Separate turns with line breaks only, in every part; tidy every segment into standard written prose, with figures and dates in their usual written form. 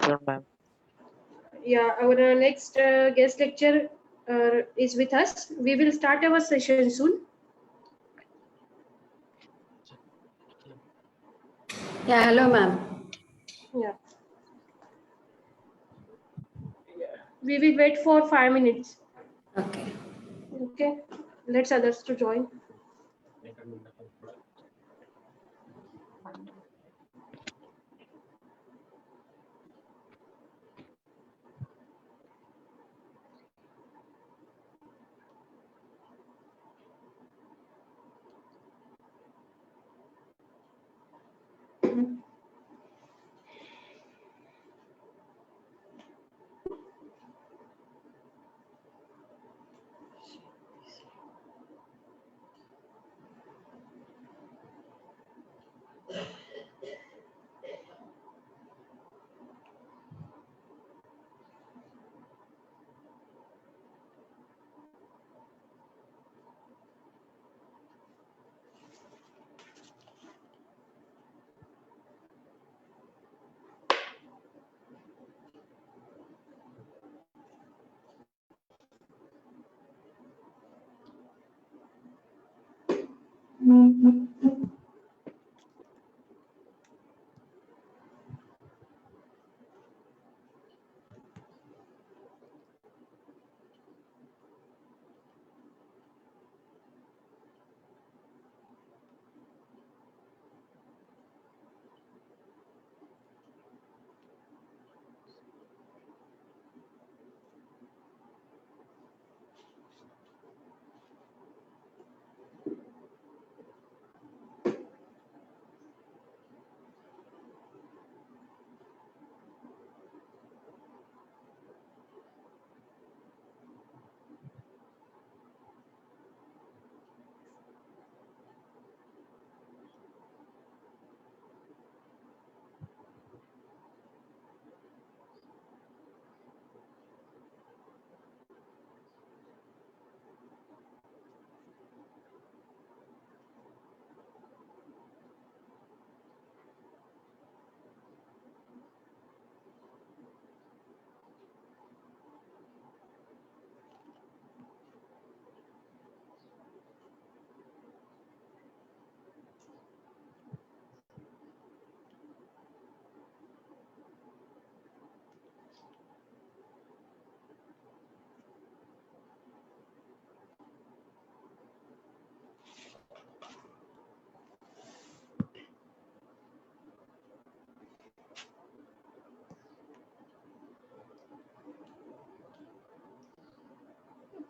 Sure, ma'am.
Yeah, our next guest lecture is with us. We will start our session soon.
Yeah, hello, ma'am.
Yeah. We will wait for 5 minutes.
Okay.
Okay. Let's others to join.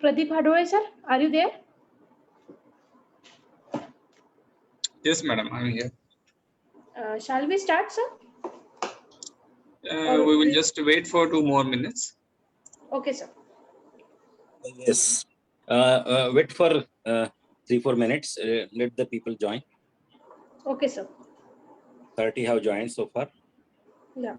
Pradeep Hadore, sir, are you there?
Yes, madam, I'm here.
Shall we start, sir?
We will just wait for 2 more minutes.
Okay, sir.
Yes. Wait for 3-4 minutes. Let the people join.
Okay, sir.
30 have joined so far.
Yeah.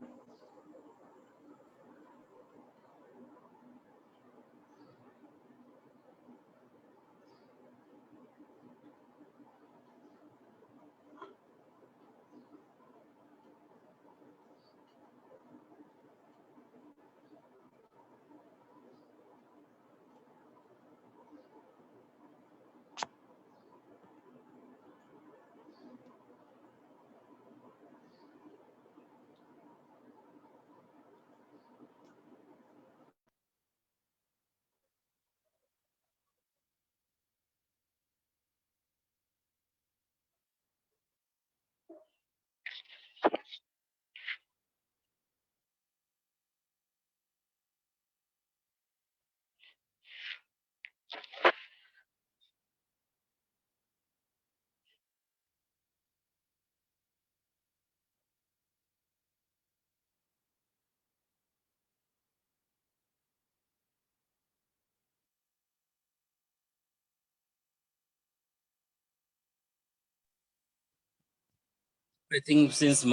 I think since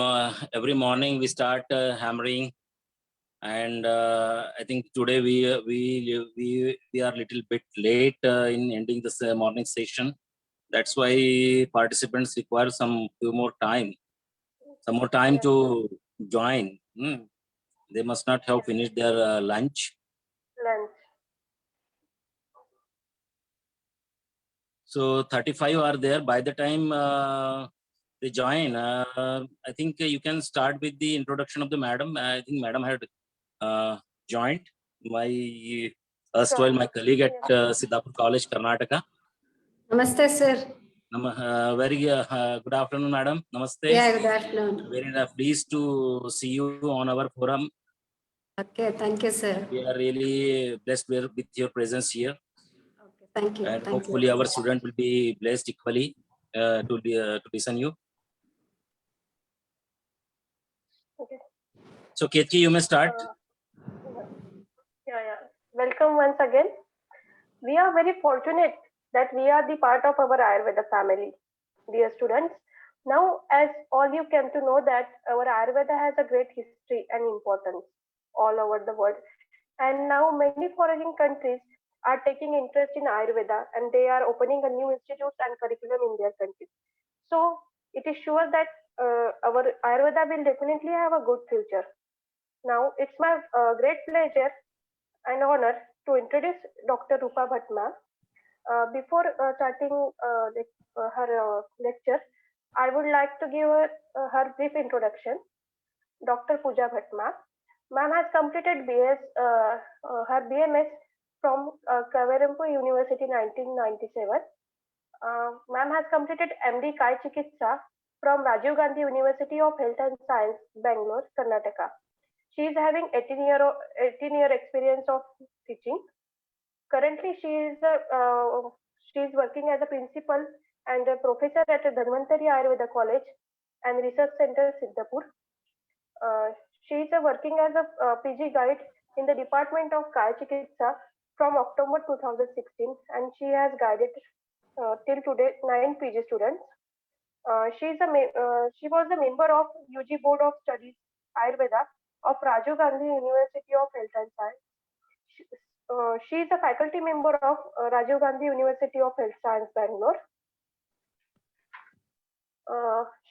every morning we start hammering, and I think today we are a little bit late in ending this morning session. That's why participants require some more time to join. They must not have finished their lunch.
Lunch.
So 35 are there. By the time they join, I think you can start with the introduction of the madam. I think madam had joined. My erstwhile my colleague at Siddhapur College, Karnataka.
Namaste, sir.
Very good afternoon, madam. Namaste.
Yeah, good afternoon.
Very pleased to see you on our forum.
Okay, thank you, sir.
We are really blessed with your presence here.
Okay, thank you.
And
Thank
hopefully
you.
our student will be blessed equally to listen you.
Okay.
So Ketki, you may start.
Yeah. Welcome once again. We are very fortunate that we are the part of our Ayurveda family, dear students. Now, as all you came to know that our Ayurveda has a great history and importance all over the world. And now many foreign countries are taking interest in Ayurveda and they are opening a new institutes and curriculum in their country. So it is sure that our Ayurveda will definitely have a good future. Now, it's my great pleasure and honor to introduce Dr. Rupa Bhatma. Before starting her lecture, I would like to give her brief introduction. Dr. Pooja Bhatma. Ma'am has completed her BMS from Kaverampu University 1997. Ma'am has completed MD Kai Chikitsa from Rajiv Gandhi University of Health and Science, Bangalore, Karnataka. She is having 18-year experience of teaching. Currently, she is working as a principal and a professor at Dhanvantari Ayurveda College and Research Center, Siddhapur. She is working as a PG guide in the Department of Kaya Chikitsa from October 2016, and she has guided till today 9 PG students. She was a member of UG Board of Studies Ayurveda of Rajiv Gandhi University of Health and Science. She is a faculty member of Rajiv Gandhi University of Health Science, Bangalore.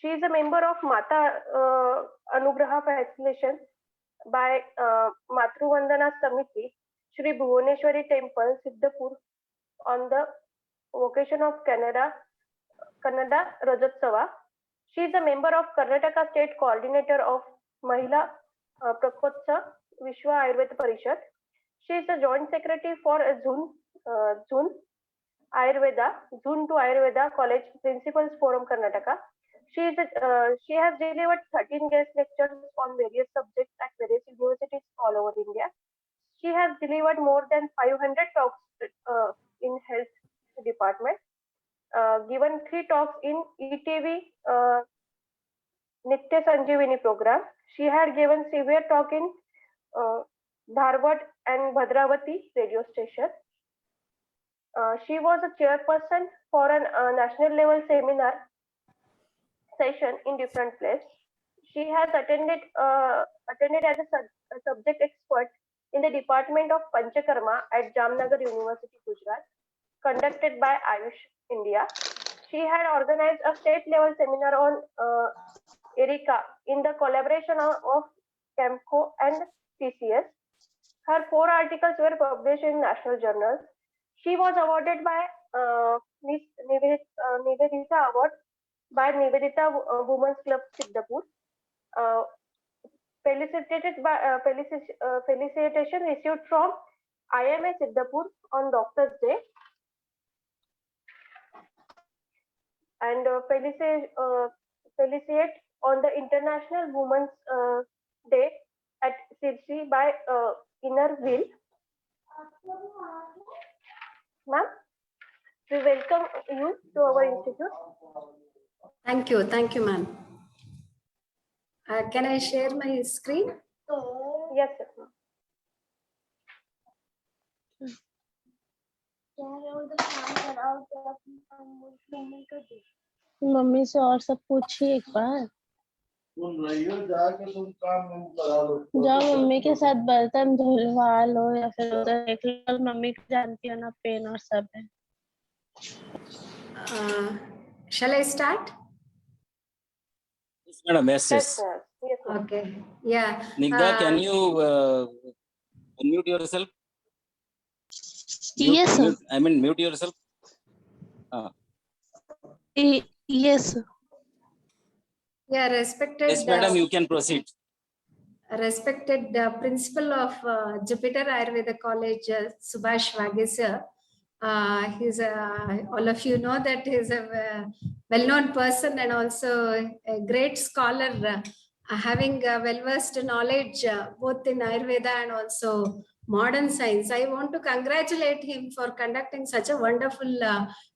She is a member of Mata Anugraha Facilitation by Matru Vandana Samiti, Shri Bhuvaneshwari Temple, Siddhapur, on the occasion of Kannada Rajotsava. She is a member of Karnataka State Coordinator of Mahila Prakotsa Vishwa Ayurveda Parishad. She is a Joint Secretary for Zun to Ayurveda College Principals Forum Karnataka. She has delivered 13 guest lectures on various subjects at various universities all over India. She has delivered more than 500 talks in health department, given 3 talks in ETV Nitya Sanjeevani program. She had given severe talk in Dharwad and Bhadravati radio station. She was a chairperson for a national level seminar session in different places. She has attended as a subject expert in the Department of Panchakarma at Jamnagar University, Gujarat, conducted by Ayush India. She had organized a state level seminar on Erika in the collaboration of CAMCO and TCS. Her 4 articles were published in national journals. She was awarded by Miss Nivedita Award by Nivedita Women's Club Siddhapur. Felicitation received from IMA Siddhapur on Doctor's Day, and felicitate on the International Women's Day at Sirsi by Inner Will. Ma'am, we welcome you to our institute.
Thank you, ma'am. Can I share my screen?
Yes, sir.
Mummy से और सब पूछिए एक बार। जाओ mummy के साथ बर्तन धुलवा लो या फिर उधर देख लो, मम्मी को जानती हो ना पेन और सब है।
Shall I start?
Yes, madam. Yes.
Yes, sir. Yes, ma'am.
Okay. Yeah.
Snigdha, can you unmute yourself?
Yes, sir.
Mute yourself.
Yes, sir.
Yeah, respected.
Yes, madam, you can proceed.
Respected principal of Jupiter Ayurveda College, Subhash Wage sir. He's all of you know that he's a well-known person and also a great scholar, having well-versed knowledge both in Ayurveda and also modern science. I want to congratulate him for conducting such a wonderful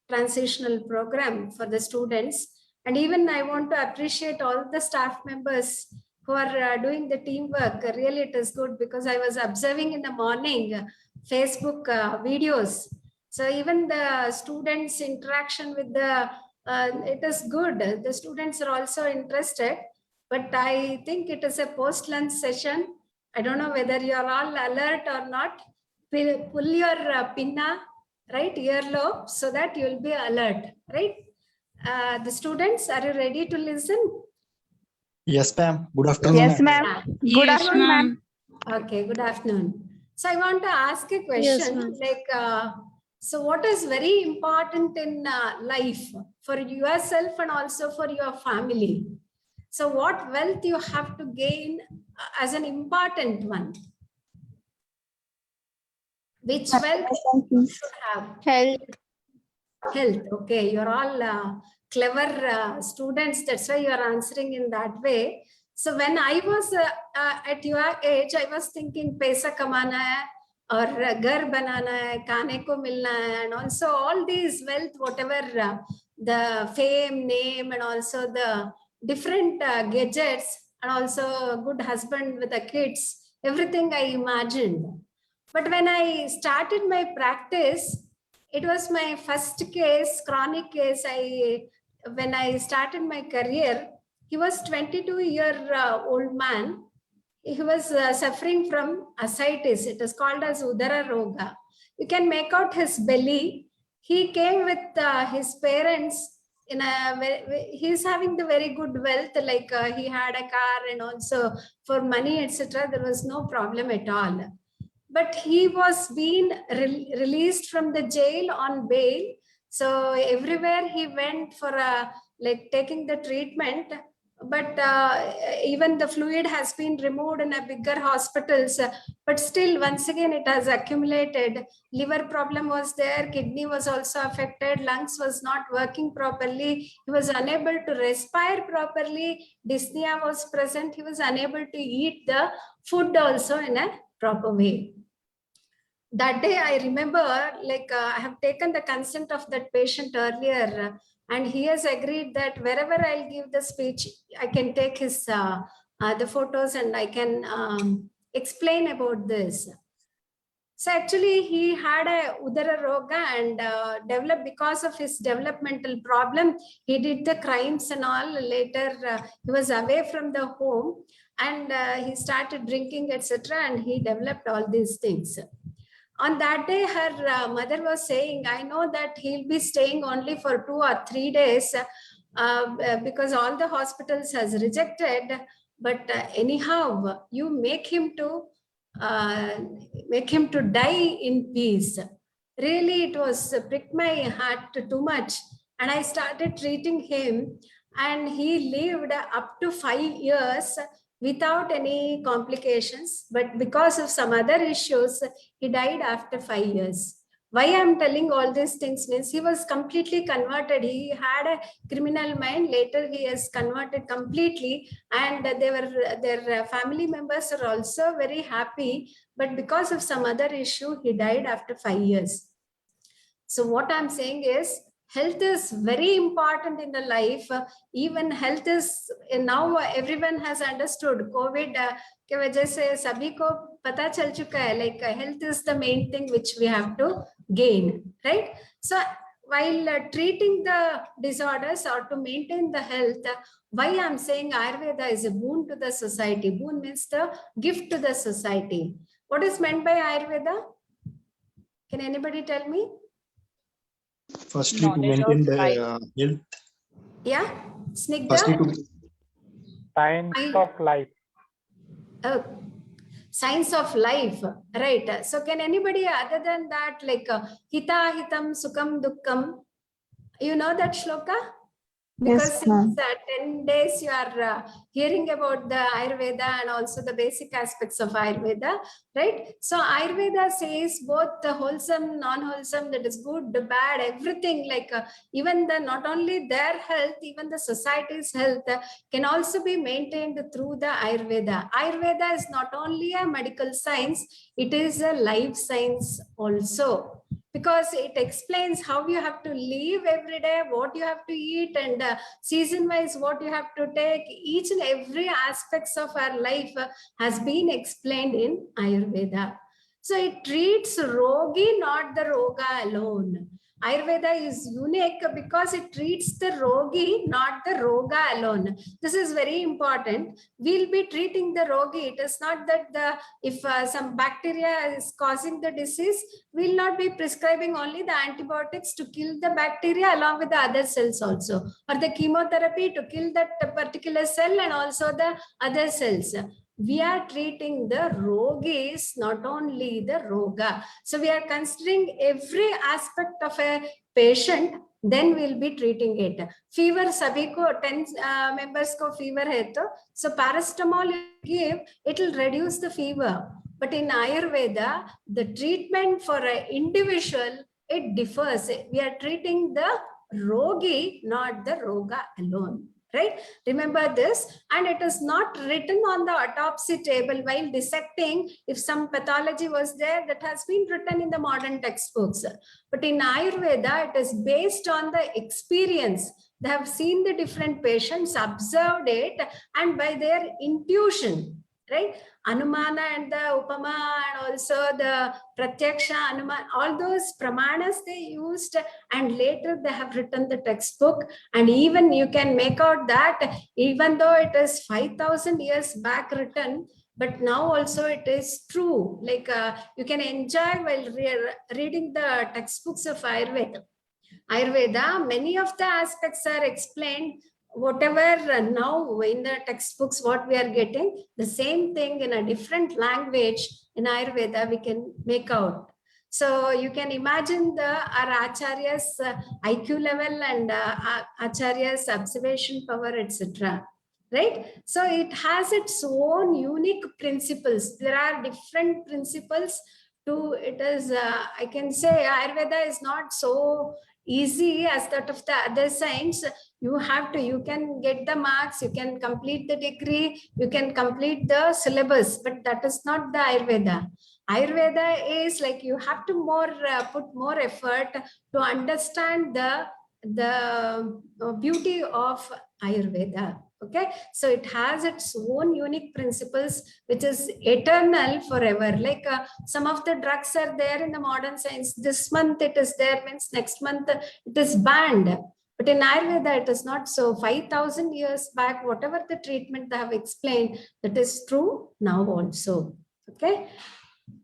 transitional program for the students. And even I want to appreciate all the staff members who are doing the teamwork. Really, it is good because I was observing in the morning Facebook videos. So even the students' interaction with the, it is good. The students are also interested, but I think it is a post-lunch session. I don't know whether you are all alert or not. Pull your pinna, right, earlobe, so that you will be alert, right? The students, are you ready to listen?
Yes, ma'am. Good afternoon.
Yes, ma'am.
Yeah.
Good afternoon, ma'am.
Okay, good afternoon. So I want to ask a question,
ma'am.
so what is very important in life for yourself and also for your family? So what wealth you have to gain as an important one? Which wealth you should have?
Health.
Health. Okay, you're all clever students. That's why you're answering in that way. So when I was at your age, I was thinking paisa kamana hai or ghar banana hai, khane ko milna hai, and also all these wealth, whatever the fame, name, and also the different gadgets, and also a good husband with the kids, everything I imagined. But when I started my practice, it was my first case, chronic case. When I started my career, he was 22-year-old man. He was suffering from ascites. It is called as Udara Roga. You can make out his belly. He came with his parents. He's having the very good wealth, like he had a car and also for money, etc. There was no problem at all. But he was being released from the jail on bail. So everywhere he went for like taking the treatment, but even the fluid has been removed in a bigger hospitals, but still once again it has accumulated. Liver problem was there, kidney was also affected, lungs was not working properly, he was unable to respire properly, dyspnea was present, he was unable to eat the food also in a proper way. That day I remember, like I have taken the consent of that patient earlier, and he has agreed that wherever I'll give the speech, I can take his the photos and I can explain about this. So actually he had a Udara Roga and developed because of his developmental problem. He did the crimes and all. Later he was away from the home and he started drinking, etc. And he developed all these things. On that day, her mother was saying, I know that he'll be staying only for 2 or 3 days because all the hospitals has rejected. But anyhow, you make him to die in peace. Really, it was pricked my heart too much. And I started treating him, and he lived up to 5 years without any complications. But because of some other issues, he died after 5 years. Why I'm telling all these things means he was completely converted. He had a criminal mind. Later, he has converted completely, and their family members are also very happy. But because of some other issue, he died after 5 years. So what I'm saying is, health is very important in the life. Even health is, now everyone has understood COVID के वजह से सभी को पता चल चुका है, like health is the main thing which we have to gain, right? So while treating the disorders or to maintain the health, why I'm saying Ayurveda is a boon to the society. Boon means the gift to the society. What is meant by Ayurveda? Can anybody tell me?
Firstly, to maintain the health.
Yeah, Snigdha?
Firstly, to
Science
I-
of life.
Oh, science of life, right? So can anybody other than that, like hita hitam sukham dukkam, you know that shloka? Because
Yes,
since
ma'am.
10 days you are hearing about the Ayurveda and also the basic aspects of Ayurveda, right? So Ayurveda says both the wholesome, non-wholesome, that is good, the bad, everything, like even the not only their health, even the society's health can also be maintained through the Ayurveda. Ayurveda is not only a medical science, it is a life science also, because it explains how you have to live every day, what you have to eat, and season wise what you have to take. Each and every aspects of our life has been explained in Ayurveda. So it treats rogi, not the roga alone. Ayurveda is unique because it treats the rogi, not the roga alone. This is very important. We'll be treating the rogi. It is not that if some bacteria is causing the disease, we'll not be prescribing only the antibiotics to kill the bacteria along with the other cells also, or the chemotherapy to kill that particular cell and also the other cells. We are treating the rogis, not only the roga. So we are considering every aspect of a patient, then we'll be treating it. Fever, sabhi ko 10 members ko fever hai to, so paracetamol you give, it will reduce the fever. But in Ayurveda, the treatment for an individual, it differs. We are treating the rogi, not the roga alone. Right? Remember this, and it is not written on the autopsy table while dissecting. If some pathology was there, that has been written in the modern textbooks. But in Ayurveda, it is based on the experience. They have seen the different patients, observed it, and by their intuition, right? Anumana and the Upama and also the Pratyaksha, Anumana, all those pramanas they used, and later they have written the textbook. And even you can make out that even though it is 5,000 years back written, but now also it is true. Like you can enjoy while reading the textbooks of Ayurveda, many of the aspects are explained. Whatever now in the textbooks, what we are getting, the same thing in a different language in Ayurveda, we can make out. So you can imagine our Acharya's IQ level and Acharya's observation power, etc. Right? So it has its own unique principles. There are different principles to it. Is I can say Ayurveda is not so easy as that of the other science. You can get the marks, you can complete the degree, you can complete the syllabus, but that is not the Ayurveda. Ayurveda is like you have to put more effort to understand the beauty of Ayurveda. Okay, so it has its own unique principles, which is eternal forever. Like some of the drugs are there in the modern science. This month it is there, means next month it is banned. But in Ayurveda, it is not so. 5,000 years back, whatever the treatment they have explained, that is true now also. Okay.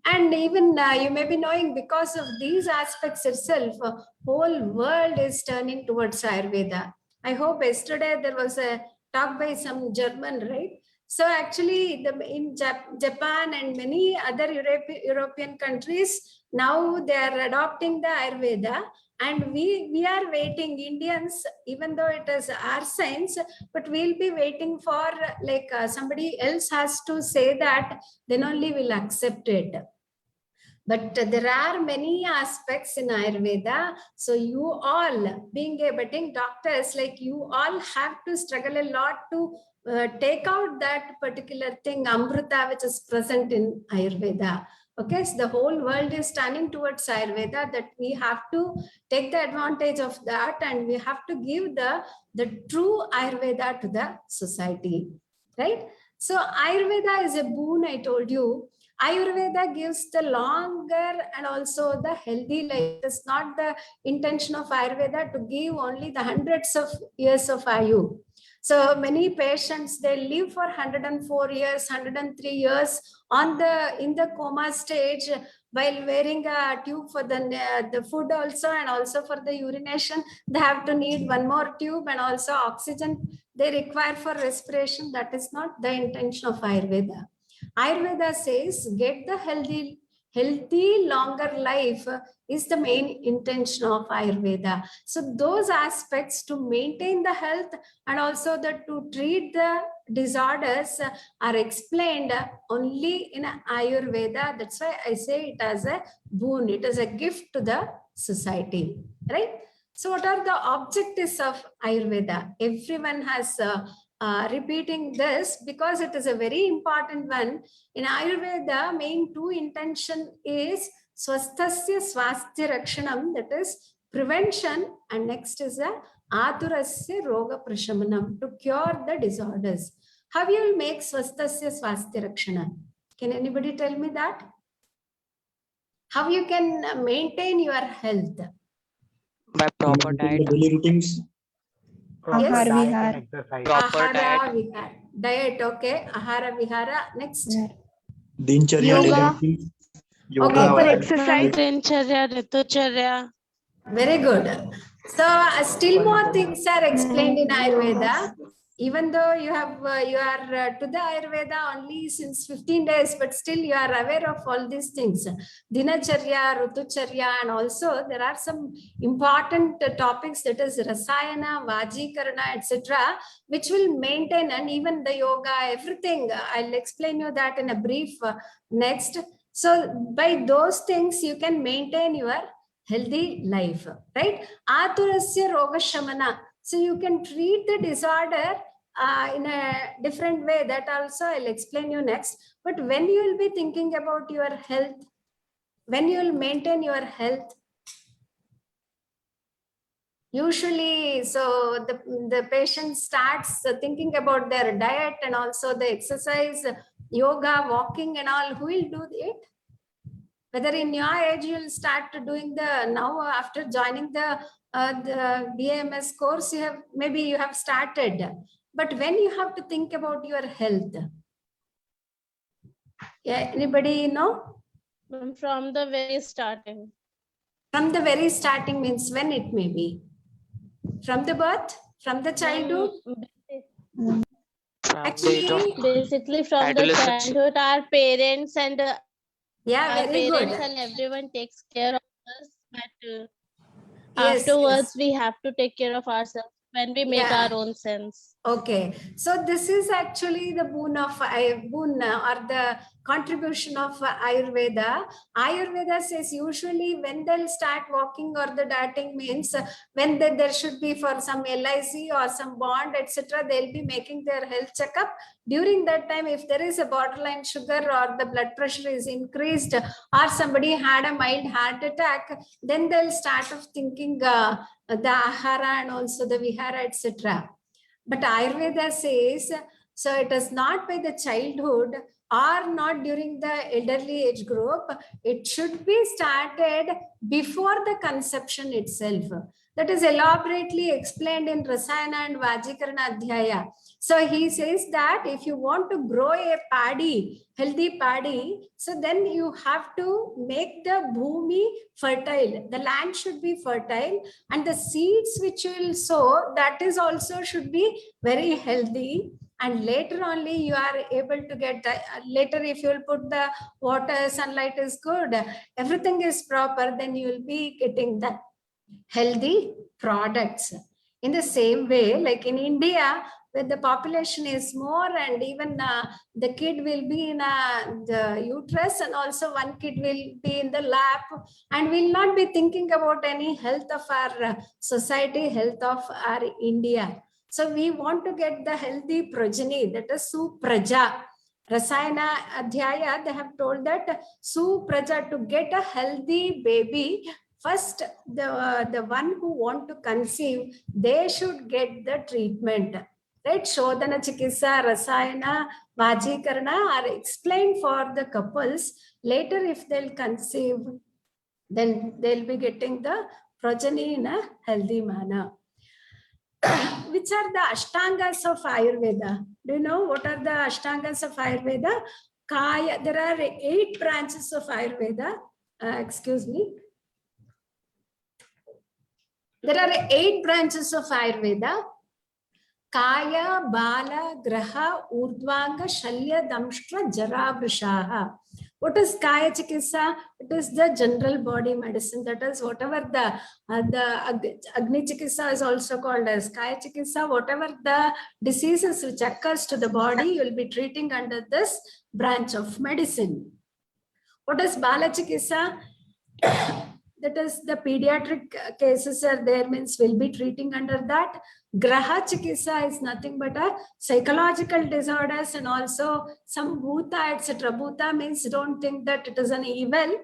And even you may be knowing, because of these aspects itself, whole world is turning towards Ayurveda. I hope yesterday there was a talk by some German, right? So actually in Japan and many other European countries, now they are adopting the Ayurveda. And we are waiting, Indians, even though it is our science, but we'll be waiting for like somebody else has to say that, then only we'll accept it. But there are many aspects in Ayurveda. So you all, being a budding doctors, like you all have to struggle a lot to take out that particular thing, Amrita, which is present in Ayurveda. Okay, so the whole world is turning towards Ayurveda, that we have to take the advantage of that, and we have to give the true Ayurveda to the society, right? So Ayurveda is a boon, I told you. Ayurveda gives the longer and also the healthy life. It is not the intention of Ayurveda to give only the hundreds of years of Ayu. So many patients, they live for 104 years, 103 years in the coma stage, while wearing a tube for the food also, and also for the urination. They have to need one more tube, and also oxygen they require for respiration. That is not the intention of Ayurveda. Ayurveda says get the healthy longer life is the main intention of Ayurveda. So those aspects to maintain the health and also to treat the disorders are explained only in Ayurveda. That's why I say it as a boon. It is a gift to the society, right? So what are the objectives of Ayurveda? Everyone has repeating this because it is a very important one. In Ayurveda, main two intention is swasthasya swasthya rakshanam, that is prevention, and next is a aturasya roga prashamanam, to cure the disorders. How you will make swasthasya swasthya rakshanam? Can anybody tell me that? How you can maintain your health?
By proper diet.
Daily routines.
Yes.
Diet and exercise.
Proper diet.
Ahara vihara. Diet, okay. Ahara vihara. Next.
Dincharya, daily
Yoga.
routines.
Okay.
Yoga,
exercise. Dincharya, Ritucharya.
Very good. So still more things are explained in Ayurveda. Even though you are to the Ayurveda only since 15 days, but still you are aware of all these things. Dinacharya, Rutucharya, and also there are some important topics, that is Rasayana, Vajikarana, etc., which will maintain, and even the yoga, everything. I'll explain you that in a brief next. So by those things, you can maintain your healthy life, right? Aturasya roga shamana. So you can treat the disorder in a different way. That also I'll explain you next. But when you will be thinking about your health, when you will maintain your health, usually, so the patient starts thinking about their diet and also the exercise, yoga, walking and all. Who will do it? Whether in your age you will start doing the, now after joining the BAMS course, you have started. But when you have to think about your health, yeah, anybody know?
From the very starting.
From the very starting means when it may be? From the birth? From the childhood? Actually,
Basically from the
Adolescence.
childhood, our parents and
yeah,
our
very
parents
good.
and everyone takes care of us, but
Yes,
afterwards
yes.
we have to take care of ourselves when we make
Yeah.
our own sense.
Okay, so this is actually the boon of or the contribution of Ayurveda. Ayurveda says usually when they'll start walking or the dieting means when there should be for some LIC or some bond, etc., they'll be making their health checkup. During that time, if there is a borderline sugar or the blood pressure is increased or somebody had a mild heart attack, then they'll start of thinking the ahara and also the vihara, etc. But Ayurveda says, so it is not by the childhood or not during the elderly age group. It should be started before the conception itself. That is elaborately explained in Rasayana and Vajikarana Adhyaya. So he says that if you want to grow a paddy, healthy paddy, so then you have to make the bhumi fertile. The land should be fertile, and the seeds which you will sow, that is also should be very healthy. And later only you are able to get later, if you will put the water, sunlight is good, everything is proper, then you will be getting the healthy products. In the same way, like in India, where the population is more, and even the kid will be in the uterus, and also one kid will be in the lap, and will not be thinking about any health of our society, health of our India. So we want to get the healthy progeny, that is Supraja. Rasayana Adhyaya, they have told that Supraja, to get a healthy baby, first the one who want to conceive, they should get the treatment. Right? Shodhana, Chikitsa, Rasayana, Vajikarana are explained for the couples. Later, if they'll conceive, then they'll be getting the progeny in a healthy manner. Which are the Ashtangas of Ayurveda? Do you know what are the Ashtangas of Ayurveda? Kaya, there are 8 branches of Ayurveda. Excuse me. There are 8 branches of Ayurveda. Kaya, Bala, Graha, Urdvanga, Shalya, Damshtra, Jara, Vrishaha. What is Kaya Chikitsa? It is the general body medicine. That is whatever the Agni Chikitsa is also called as Kaya Chikitsa. Whatever the diseases which occurs to the body, you will be treating under this branch of medicine. What is Bala Chikitsa? That is the pediatric cases are there, means we'll be treating under that. Graha Chikitsa is nothing but a psychological disorders and also some bhuta, etc. Bhuta means don't think that it is an evil,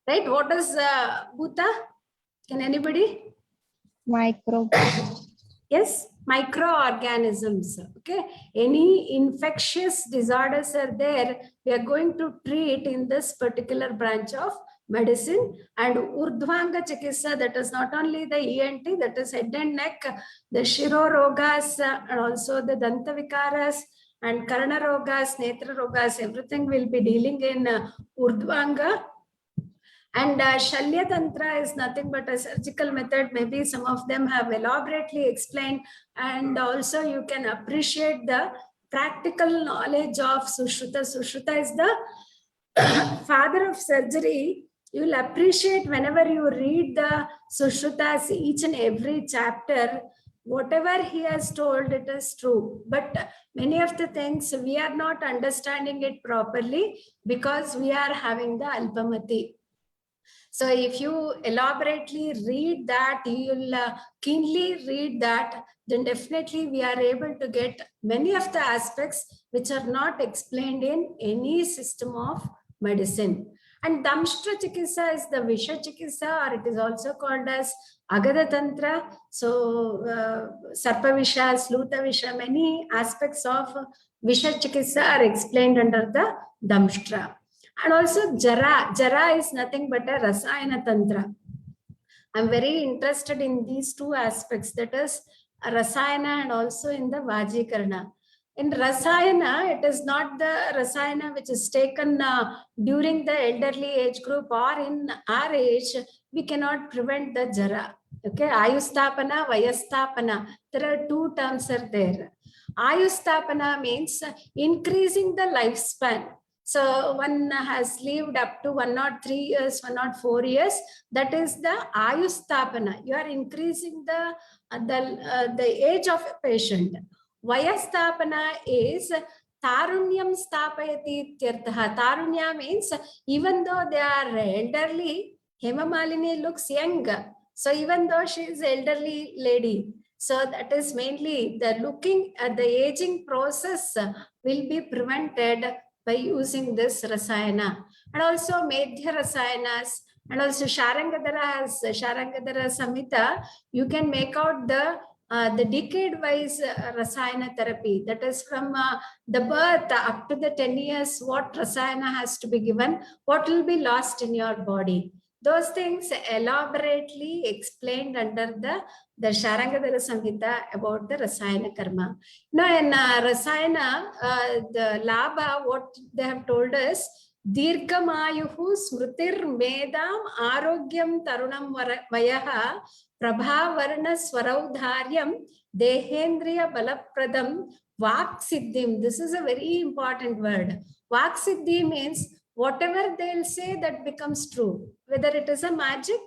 right? What is bhuta? Can anybody?
Micro.
Yes, microorganisms. Okay, any infectious disorders are there, we are going to treat in this particular branch of medicine. And Urdhvanga Chikitsa, that is not only the ENT, that is head and neck, the Shiro Rogas, and also the Danta Vikaras and Karana Rogas, Netra Rogas, everything will be dealing in Urdhvanga. And Shalya Tantra is nothing but a surgical method. Maybe some of them have elaborately explained, and also you can appreciate the practical knowledge of Sushruta. Sushruta is the father of surgery. You will appreciate whenever you read the Sushrutas, each and every chapter, whatever he has told, it is true. But many of the things we are not understanding it properly because we are having the Alpamati. So if you elaborately read that, you will keenly read that, then definitely we are able to get many of the aspects which are not explained in any system of medicine. And Damshtra Chikitsa is the Visha Chikitsa, or it is also called as Agada Tantra. So Sarpa Visha, Sluta Visha, many aspects of Visha Chikitsa are explained under the Damshtra. And also Jara is nothing but a Rasayana Tantra. I'm very interested in these two aspects, that is Rasayana and also in the Vajikarna. In Rasayana, it is not the Rasayana which is taken during the elderly age group or in our age, we cannot prevent the Jara. Okay, Ayustapana, Vayastapana, there are two terms are there. Ayustapana means increasing the lifespan. So one has lived up to 103 years, 104 years. That is the Ayustapana. You are increasing the age of a patient. Vayastapana is Tarunyam Stapayati Tirtha. Tarunya means even though they are elderly, Hema Malini looks young. So even though she is elderly lady, so that is mainly the looking at the aging process will be prevented by using this Rasayana. And also Medhya Rasayanas, and also Sharangadara has Sharangadara Samhita. You can make out the decade-wise Rasayana therapy. That is from the birth up to the 10 years, what Rasayana has to be given, what will be lost in your body. Those things elaborately explained under the Sharangadara Samhita about the Rasayana Karma. Now in Rasayana, the Labha, what they have told us, Dirghamayuhu Smritir Medam Arogyam Tarunam Vayaha Prabhavarna Swaraudharyam Dehendriya Balapradam Vak Siddhim. This is a very important word. Vak Siddhi means whatever they'll say that becomes true, whether it is a magic.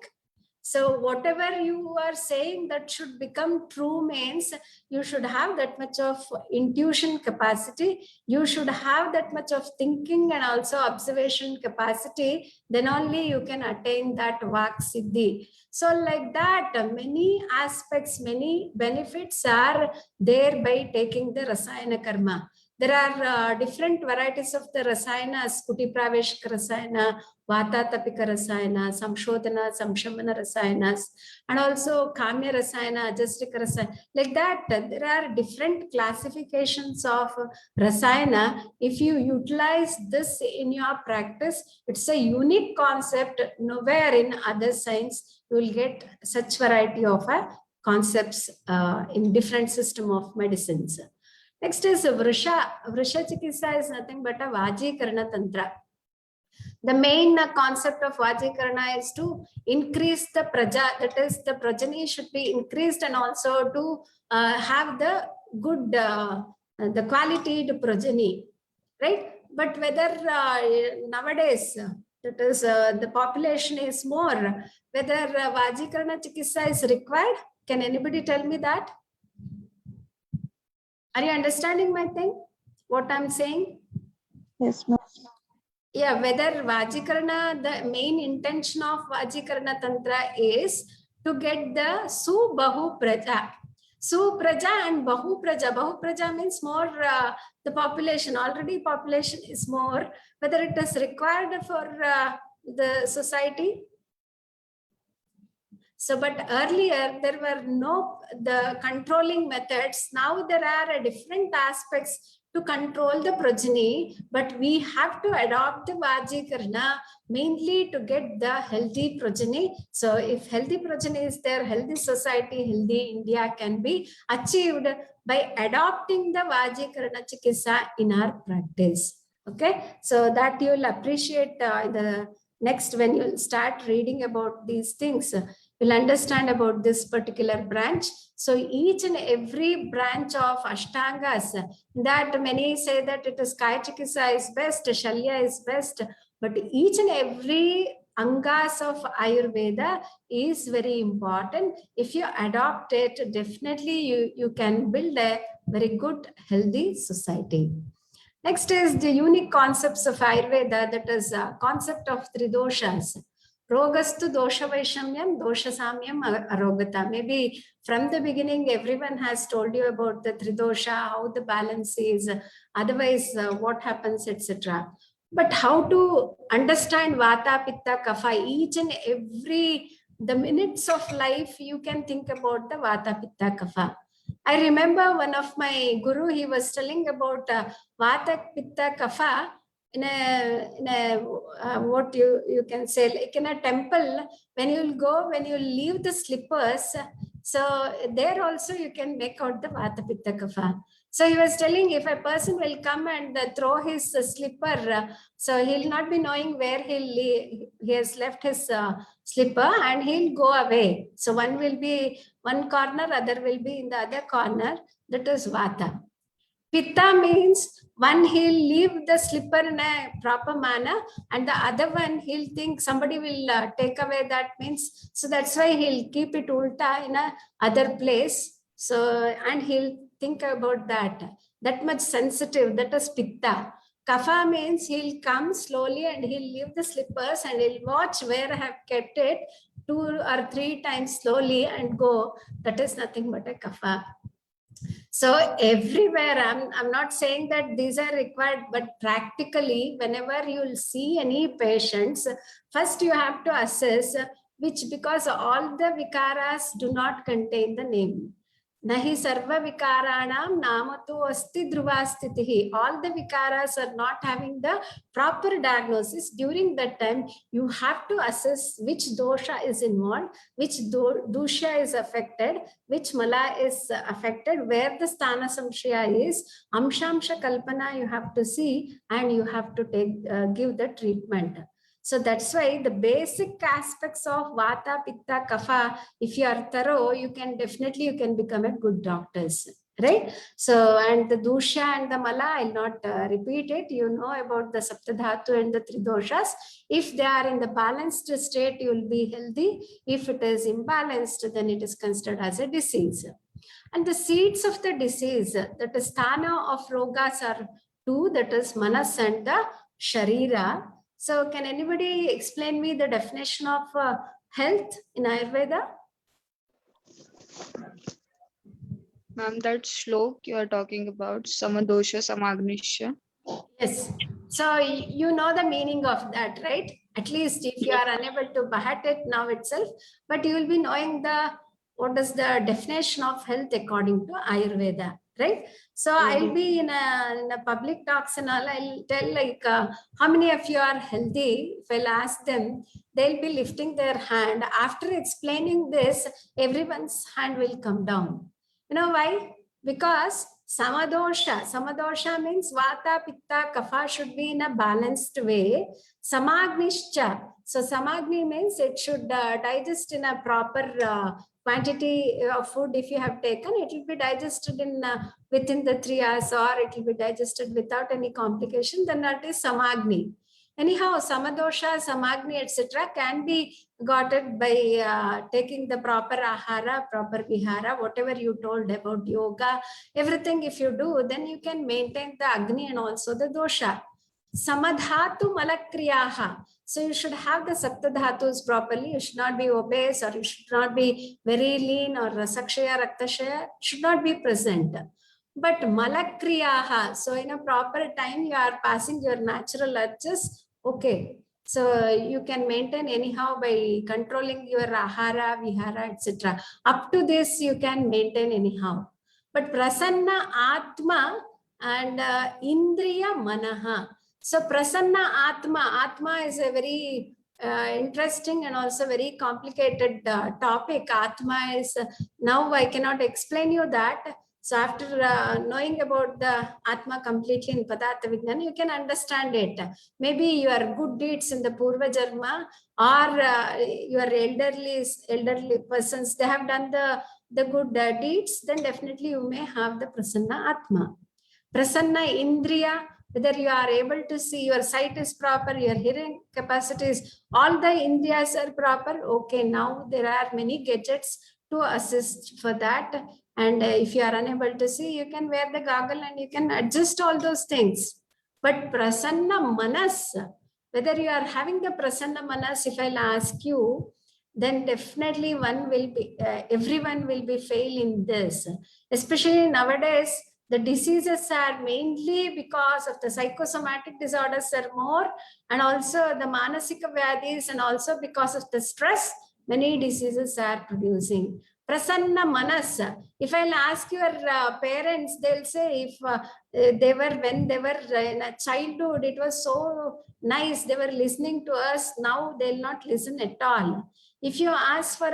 So whatever you are saying that should become true means you should have that much of intuition capacity. You should have that much of thinking and also observation capacity. Then only you can attain that Vak Siddhi. So like that, many aspects, many benefits are there by taking the Rasayana Karma. There are different varieties of the Rasayanas, Kuti Praveshika Rasayana, Vata Tapika Rasayana, Samshodhana, Samshamana Rasayanas, and also Kamya Rasayana, Ajastika Rasayana. Like that, there are different classifications of Rasayana. If you utilize this in your practice, it's a unique concept. Nowhere in other science you will get such variety of concepts in different system of medicines. Next is Vrisha. Vrisha Chikitsa is nothing but a Vajikarna Tantra. The main concept of Vajikarana is to increase the praja, that is the progeny should be increased, and also to have the good, the quality to progeny, right? But whether nowadays, that is the population is more, whether Vajikarana Chikitsa is required, can anybody tell me that? Are you understanding my thing? What I'm saying?
Yes, ma'am.
Yeah, whether Vajikarana, the main intention of Vajikarana Tantra is to get the Su-Bahu Praja. Su-Praja and Bahu Praja. Bahu Praja means more, the population, already population is more, whether it is required for the society. So, but earlier there were no the controlling methods. Now there are different aspects to control the progeny, but we have to adopt the Vajikarana mainly to get the healthy progeny. So if healthy progeny is there, healthy society, healthy India can be achieved by adopting the Vajikarana Chikitsa in our practice. Okay, so that you will appreciate the next when you start reading about these things. You'll understand about this particular branch. So each and every branch of Ashtangas, that many say that it is Kaya Chikitsa is best, Shalya is best, but each and every Angas of Ayurveda is very important. If you adopt it, definitely you can build a very good, healthy society. Next is the unique concepts of Ayurveda, that is concept of three doshas. Rogastu dosha vaishamyam, dosha samyam, arogata. Maybe from the beginning, everyone has told you about the tridosha, how the balance is, otherwise what happens, etc. But how to understand vata, pitta, kapha, each and every, the minutes of life, you can think about the vata, pitta, kapha. I remember one of my guru, he was telling about vata, pitta, kapha, in a what you can say, like in a temple, when you'll go, when you leave the slippers, so there also you can make out the vata, pitta, kapha. So he was telling, if a person will come and throw his slipper, so he'll not be knowing where he has left his slipper, and he'll go away. So one will be one corner, other will be in the other corner. That is vata. Pitta means one, he'll leave the slipper in a proper manner, and the other one, he'll think somebody will take away that means. So that's why he'll keep it ulta in a other place. So, and he'll think about that much sensitive. That is pitta. Kapha means he'll come slowly and he'll leave the slippers and he'll watch where I have kept it 2 or 3 times slowly and go. That is nothing but a kapha. So everywhere, I'm not saying that these are required, but practically, whenever you'll see any patients, first you have to assess which, because all the vikaras do not contain the name. Nahi sarva vikaranam namatu asti dhruvastitihi. All the vikaras are not having the proper diagnosis. During that time, you have to assess which dosha is involved, which dosha is affected, which mala is affected, where the sthana samshaya is, amshamsha kalpana you have to see, and you have to take give the treatment. So that's why the basic aspects of vata, pitta, kapha, if you are thorough, you can become a good doctors, right? So, and the dusha and the mala, I'll not repeat it. You know about the saptadhatu and the tridoshas. If they are in the balanced state, you will be healthy. If it is imbalanced, then it is considered as a disease. And the seeds of the disease, that is sthana of rogas are 2, that is manas and the sharira. So can anybody explain me the definition of health in Ayurveda?
Ma'am, that shlok you are talking about, samadosha, samagnisha.
Yes. So you know the meaning of that, right? At least if you are unable to bahat it now itself, but you will be knowing what is the definition of health according to Ayurveda, right? So I'll be in a public talks and all, I'll tell like how many of you are healthy. If I'll ask them, they'll be lifting their hand. After explaining this, everyone's hand will come down. You know why? Because Samadosha. Samadosha means Vata, Pitta, Kapha should be in a balanced way. Samagnischa. So Samagni means it should digest in a proper quantity of food. If you have taken, it will be digested in within the 3 hours, or it will be digested without any complication. Then that is Samagni. Anyhow, Samadosha, Samagni, etc. can be got it by taking the proper ahara, proper vihara, whatever you told about yoga, everything if you do, then you can maintain the Agni and also the dosha. Samadhatu malakriyaha. So you should have the saptadhatus properly. You should not be obese, or you should not be very lean, or sakshaya, raktashaya should not be present. But malakriyaha, so in a proper time you are passing your natural urges, okay. So you can maintain anyhow by controlling your ahara, vihara, etc. Up to this you can maintain anyhow. But prasanna atma and indriya manaha. So prasanna atma is a very interesting and also very complicated topic. Atma is, now I cannot explain you that. So after knowing about the Atma completely in Padartha Vijnana, you can understand it. Maybe your good deeds in the Purva Jarma, or your elderly persons, they have done the good deeds, then definitely you may have the Prasanna Atma. Prasanna Indriya, whether you are able to see, your sight is proper, your hearing capacities, all the Indriyas are proper. Okay, now there are many gadgets to assist for that. And if you are unable to see, you can wear the goggle and you can adjust all those things. But Prasanna Manas, whether you are having the Prasanna Manas, if I'll ask you, then definitely everyone will be failing this. Especially nowadays, the diseases are mainly because of the psychosomatic disorders are more, and also the manasika vyadis, and also because of the stress, many diseases are producing. Prasanna Manas. If I'll ask your parents, they'll say if when they were in a childhood, it was so nice, they were listening to us. Now they'll not listen at all. If you ask for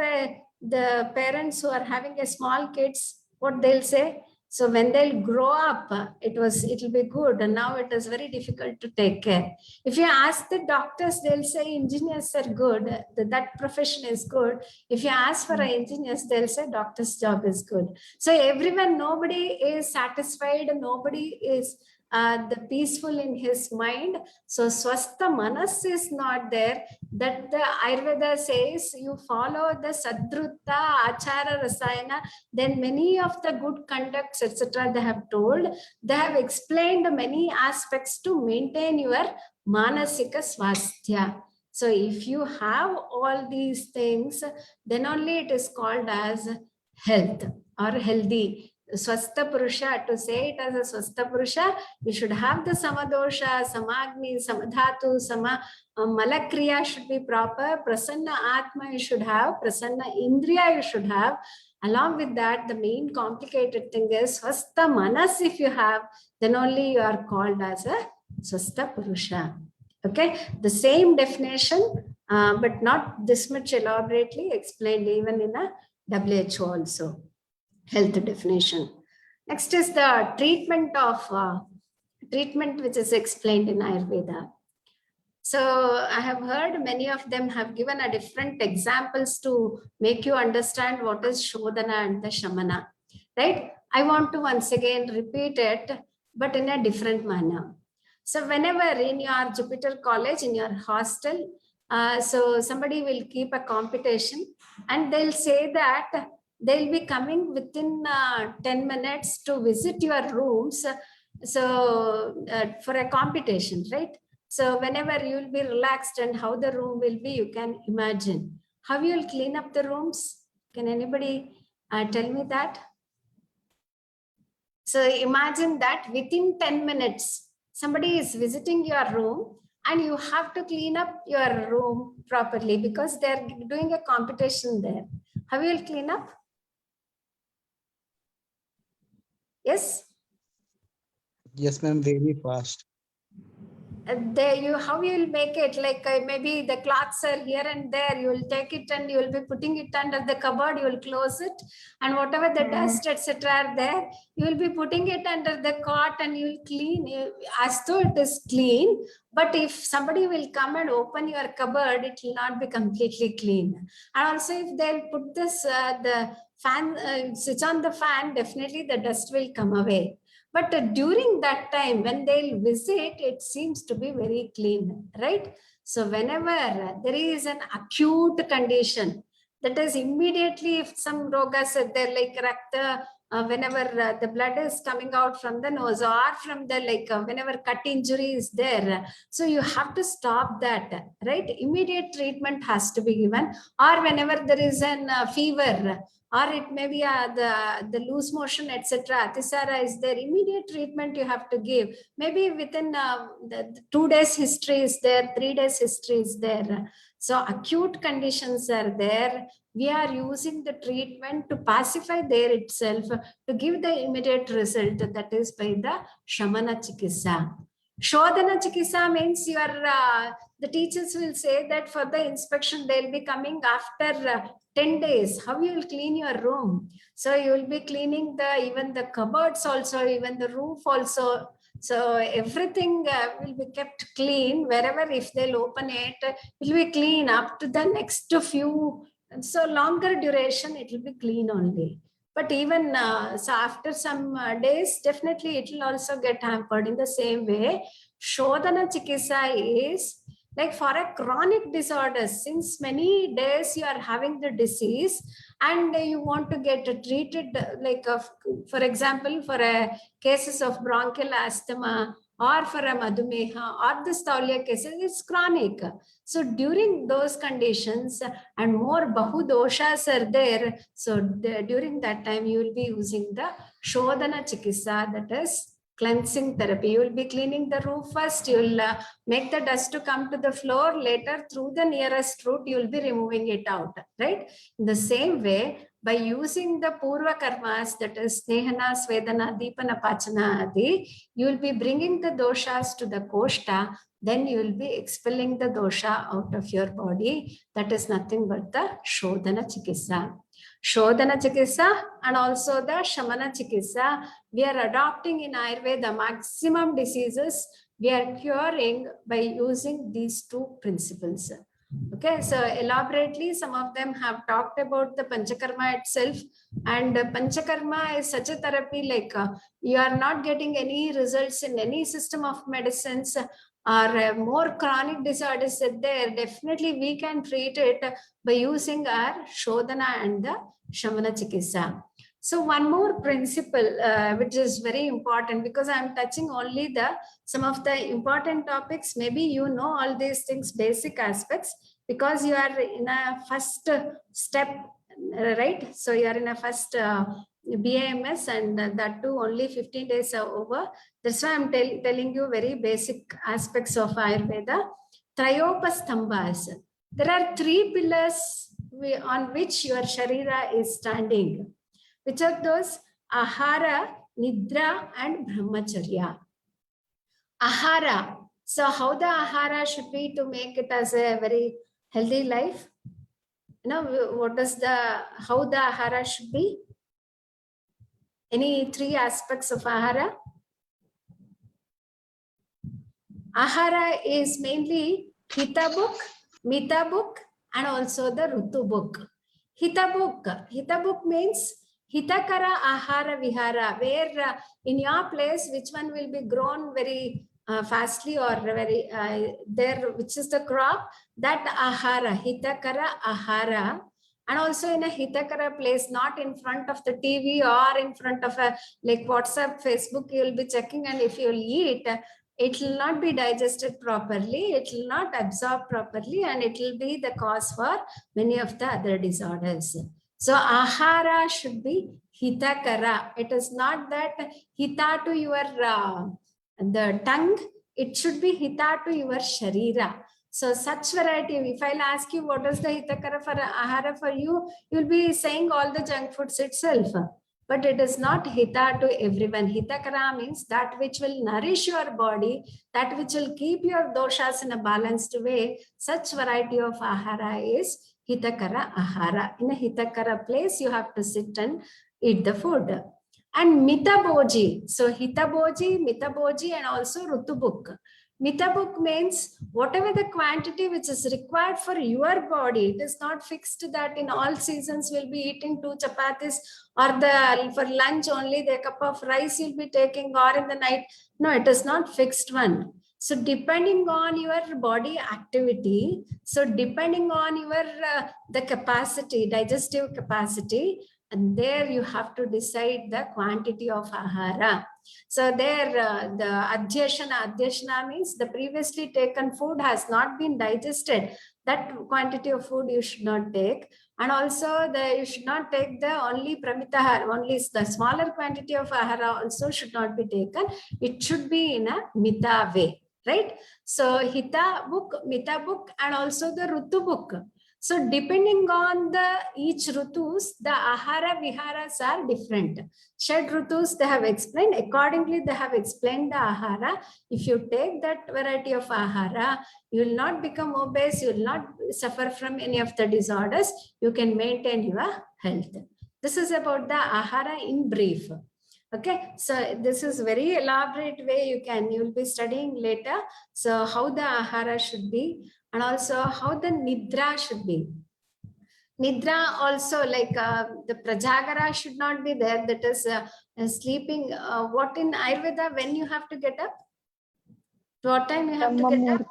the parents who are having a small kids, what they'll say? So when they'll grow up, it'll be good, and now it is very difficult to take care. If you ask the doctors, they'll say engineers are good, that profession is good. If you ask for engineers, they'll say doctor's job is good. So everyone, nobody is satisfied, nobody is the peaceful in his mind. So swastha manas is not there. That the Ayurveda says you follow the sadrutta, achara, rasayana, then many of the good conducts, etc. they have told. They have explained many aspects to maintain your manasika swasthya. So if you have all these things, then only it is called as health or healthy. Swastha Purusha, to say it as a Swastha Purusha, you should have the Samadosha, Samagni, Samadhatu, Malakriya should be proper, Prasanna Atma you should have, Prasanna Indriya you should have. Along with that, the main complicated thing is Swastha Manas if you have, then only you are called as a Swastha Purusha. Okay, the same definition, but not this much elaborately explained even in a WHO also. Health definition. Next is the treatment which is explained in Ayurveda. So I have heard many of them have given a different examples to make you understand what is Shodhana and the Shamana, right? I want to once again repeat it, but in a different manner. So whenever in your Jupiter College, in your hostel, so somebody will keep a competition and they'll say that they'll be coming within 10 minutes to visit your rooms. So for a competition, right? So whenever you will be relaxed and how the room will be, you can imagine. How you will clean up the rooms? Can anybody tell me that? So imagine that within 10 minutes, somebody is visiting your room and you have to clean up your room properly because they're doing a competition there. How you will clean up? Yes?
Yes, ma'am, very fast.
how you will make it, like maybe the clothes are here and there, you will take it and you will be putting it under the cupboard, you will close it, and whatever the dust etc are there, you will be putting it under the cot and you will clean as though it is clean. But if somebody will come and open your cupboard, it will not be completely clean. And also if they'll put this the fan, switch on the fan, definitely the dust will come away. But during that time, when they'll visit, it seems to be very clean, right? So whenever there is an acute condition, that is immediately if some rogas are there, like rakta, whenever the blood is coming out from the nose or from the whenever cut injury is there, so you have to stop that, right? Immediate treatment has to be given. Or whenever there is an fever, or it may be the loose motion, etc. Atisara is there, immediate treatment you have to give. Maybe within the 2 days history is there, 3 days history is there. So acute conditions are there. We are using the treatment to pacify there itself, to give the immediate result, that is by the Shamana Chikitsa. Shodhana Chikitsa means the teachers will say that for the inspection, they'll be coming after 10 days. How you will clean your room? So you will be cleaning even the cupboards also, even the roof also. So everything will be kept clean. Wherever if they'll open it, it will be clean up to the next few. So longer duration, it will be clean only. But even so after some days, definitely it will also get hampered. In the same way, Shodhana Chikitsa is like for a chronic disorder, since many days you are having the disease and you want to get treated, for example, for cases of bronchial asthma or for a madhumeha or the staulia cases, it's chronic. So during those conditions and more bahudoshas are there, so during that time you will be using the Shodhana Chikitsa, that is cleansing therapy. You will be cleaning the roof first, you will make the dust to come to the floor, later through the nearest root you will be removing it out, right? In the same way, by using the Purva Karmas, that is Snehana, Svedana, Deepana, Pachana, Adi, you will be bringing the doshas to the Koshta, then you will be expelling the dosha out of your body. That is nothing but the Shodhana Chikitsa. Shodhana Chikitsa and also the Shamana Chikitsa, we are adopting in Ayurveda. Maximum diseases we are curing by using these two principles. Okay, so elaborately, some of them have talked about the Panchakarma itself, and Panchakarma is such a therapy like you are not getting any results in any system of medicines or more chronic disorders there. Definitely we can treat it by using our Shodhana and the Shamana Chikitsa. So one more principle which is very important, because I am touching only some of the important topics. Maybe you know all these things, basic aspects, because you are in a first step, right? So you are in a first BAMS, and that too only 15 days are over. That's why I'm telling you very basic aspects of Ayurveda. Trayopastambhas. There are 3 pillars on which your Sharira is standing. Which are those? Ahara, Nidra, and Brahmacharya. Ahara. So how the ahara should be to make it as a very healthy life? You know, how the ahara should be? Any 3 aspects of ahara? Ahara is mainly Hita book, Mita book, and also the Rutu book. Hita book means Hitakara Ahara Vihara, where in your place, which one will be grown very fastly or very there, which is the crop, that Ahara, Hitakara Ahara. And also in a Hitakara place, not in front of the TV or in front of a like WhatsApp, Facebook, you will be checking, and if you will eat, it will not be digested properly, it will not absorb properly, and it will be the cause for many of the other disorders. So ahara should be hitakara. It is not that hita to your the tongue, it should be hita to your sharira. So such variety, if I'll ask you what is the hitakara for ahara for you, you'll be saying all the junk foods itself. but it is not hita to everyone. Hitakara means that which will nourish your body, that which will keep your doshas in a balanced way. Such variety of ahara is hitakara ahara. In a hitakara place, you have to sit and eat the food. And mitaboji. So hitaboji, mitaboji, and also rutubuk. Mitabuk means whatever the quantity which is required for your body. It is not fixed that in all seasons we'll be eating 2 chapatis, or for lunch only the cup of rice you'll be taking, or in the night. No, it is not fixed one. So depending on your body activity, so depending on your the capacity, digestive capacity, and there you have to decide the quantity of ahara. So there the adhyashana means the previously taken food has not been digested. That quantity of food you should not take. And also you should not take the only pramitahara, only the smaller quantity of ahara also should not be taken. It should be in a mita way, right? So hita book, mita book, and also the rutu book. So depending on the each rutus, the ahara viharas are different. Shed rutus they have explained. Accordingly, they have explained the ahara. If you take that variety of ahara, you will not become obese. You will not suffer from any of the disorders. You can maintain your health. This is about the ahara in brief. Okay, so this is very elaborate way you will be studying later. So how the ahara should be, and also how the nidra should be. Nidra also, like the prajagara should not be there. That is sleeping. What in Ayurveda, when you have to get up? What time you have to get up?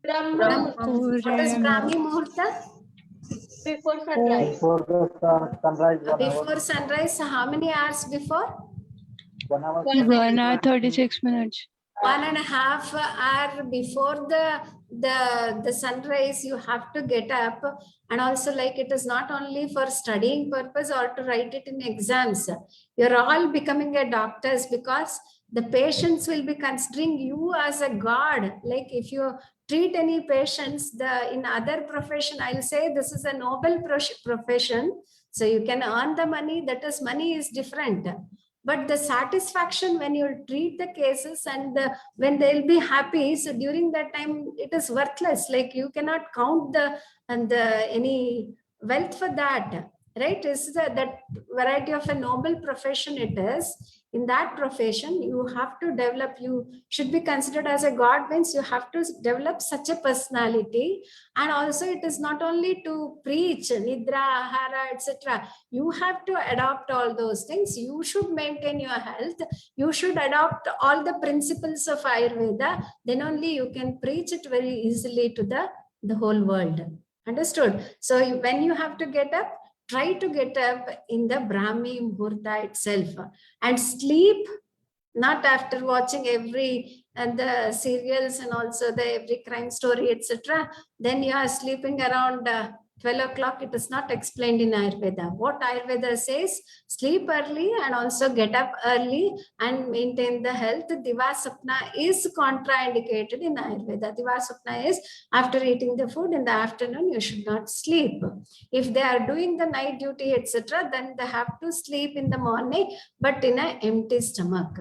What is Brahmi Muhurta?
Before sunrise.
Before the sunrise, 1 hour.
Before sunrise, how many hours before?
1 hour.
1 hour 36 minutes.
1.5 hour before the sunrise you have to get up. And also, like, it is not only for studying purpose or to write it in exams. You're all becoming a doctors because the patients will be considering you as a god. Like if you treat any patients, in other profession, I'll say this is a noble profession, so you can earn the money. That is, money is different. But the satisfaction when you treat the cases and when they'll be happy, so during that time it is worthless. Like you cannot count any wealth for that, right? Is that variety of a noble profession it is. In that profession, you have to develop, you should be considered as a god, means you have to develop such a personality. And also it is not only to preach nidra, ahara, etc. You have to adopt all those things. You should maintain your health. You should adopt all the principles of Ayurveda. Then only you can preach it very easily to the whole world. Understood? So when you have to get up, try to get up in the Brahmi Muhurta itself, and sleep not after watching every the serials and also the every crime story, etc. Then you are sleeping around 12 o'clock. It is not explained in Ayurveda. What Ayurveda says, sleep early and also get up early and maintain the health. Divasapna is contraindicated in Ayurveda. Divasapna is after eating the food in the afternoon, you should not sleep. If they are doing the night duty, etc., then they have to sleep in the morning, but in an empty stomach.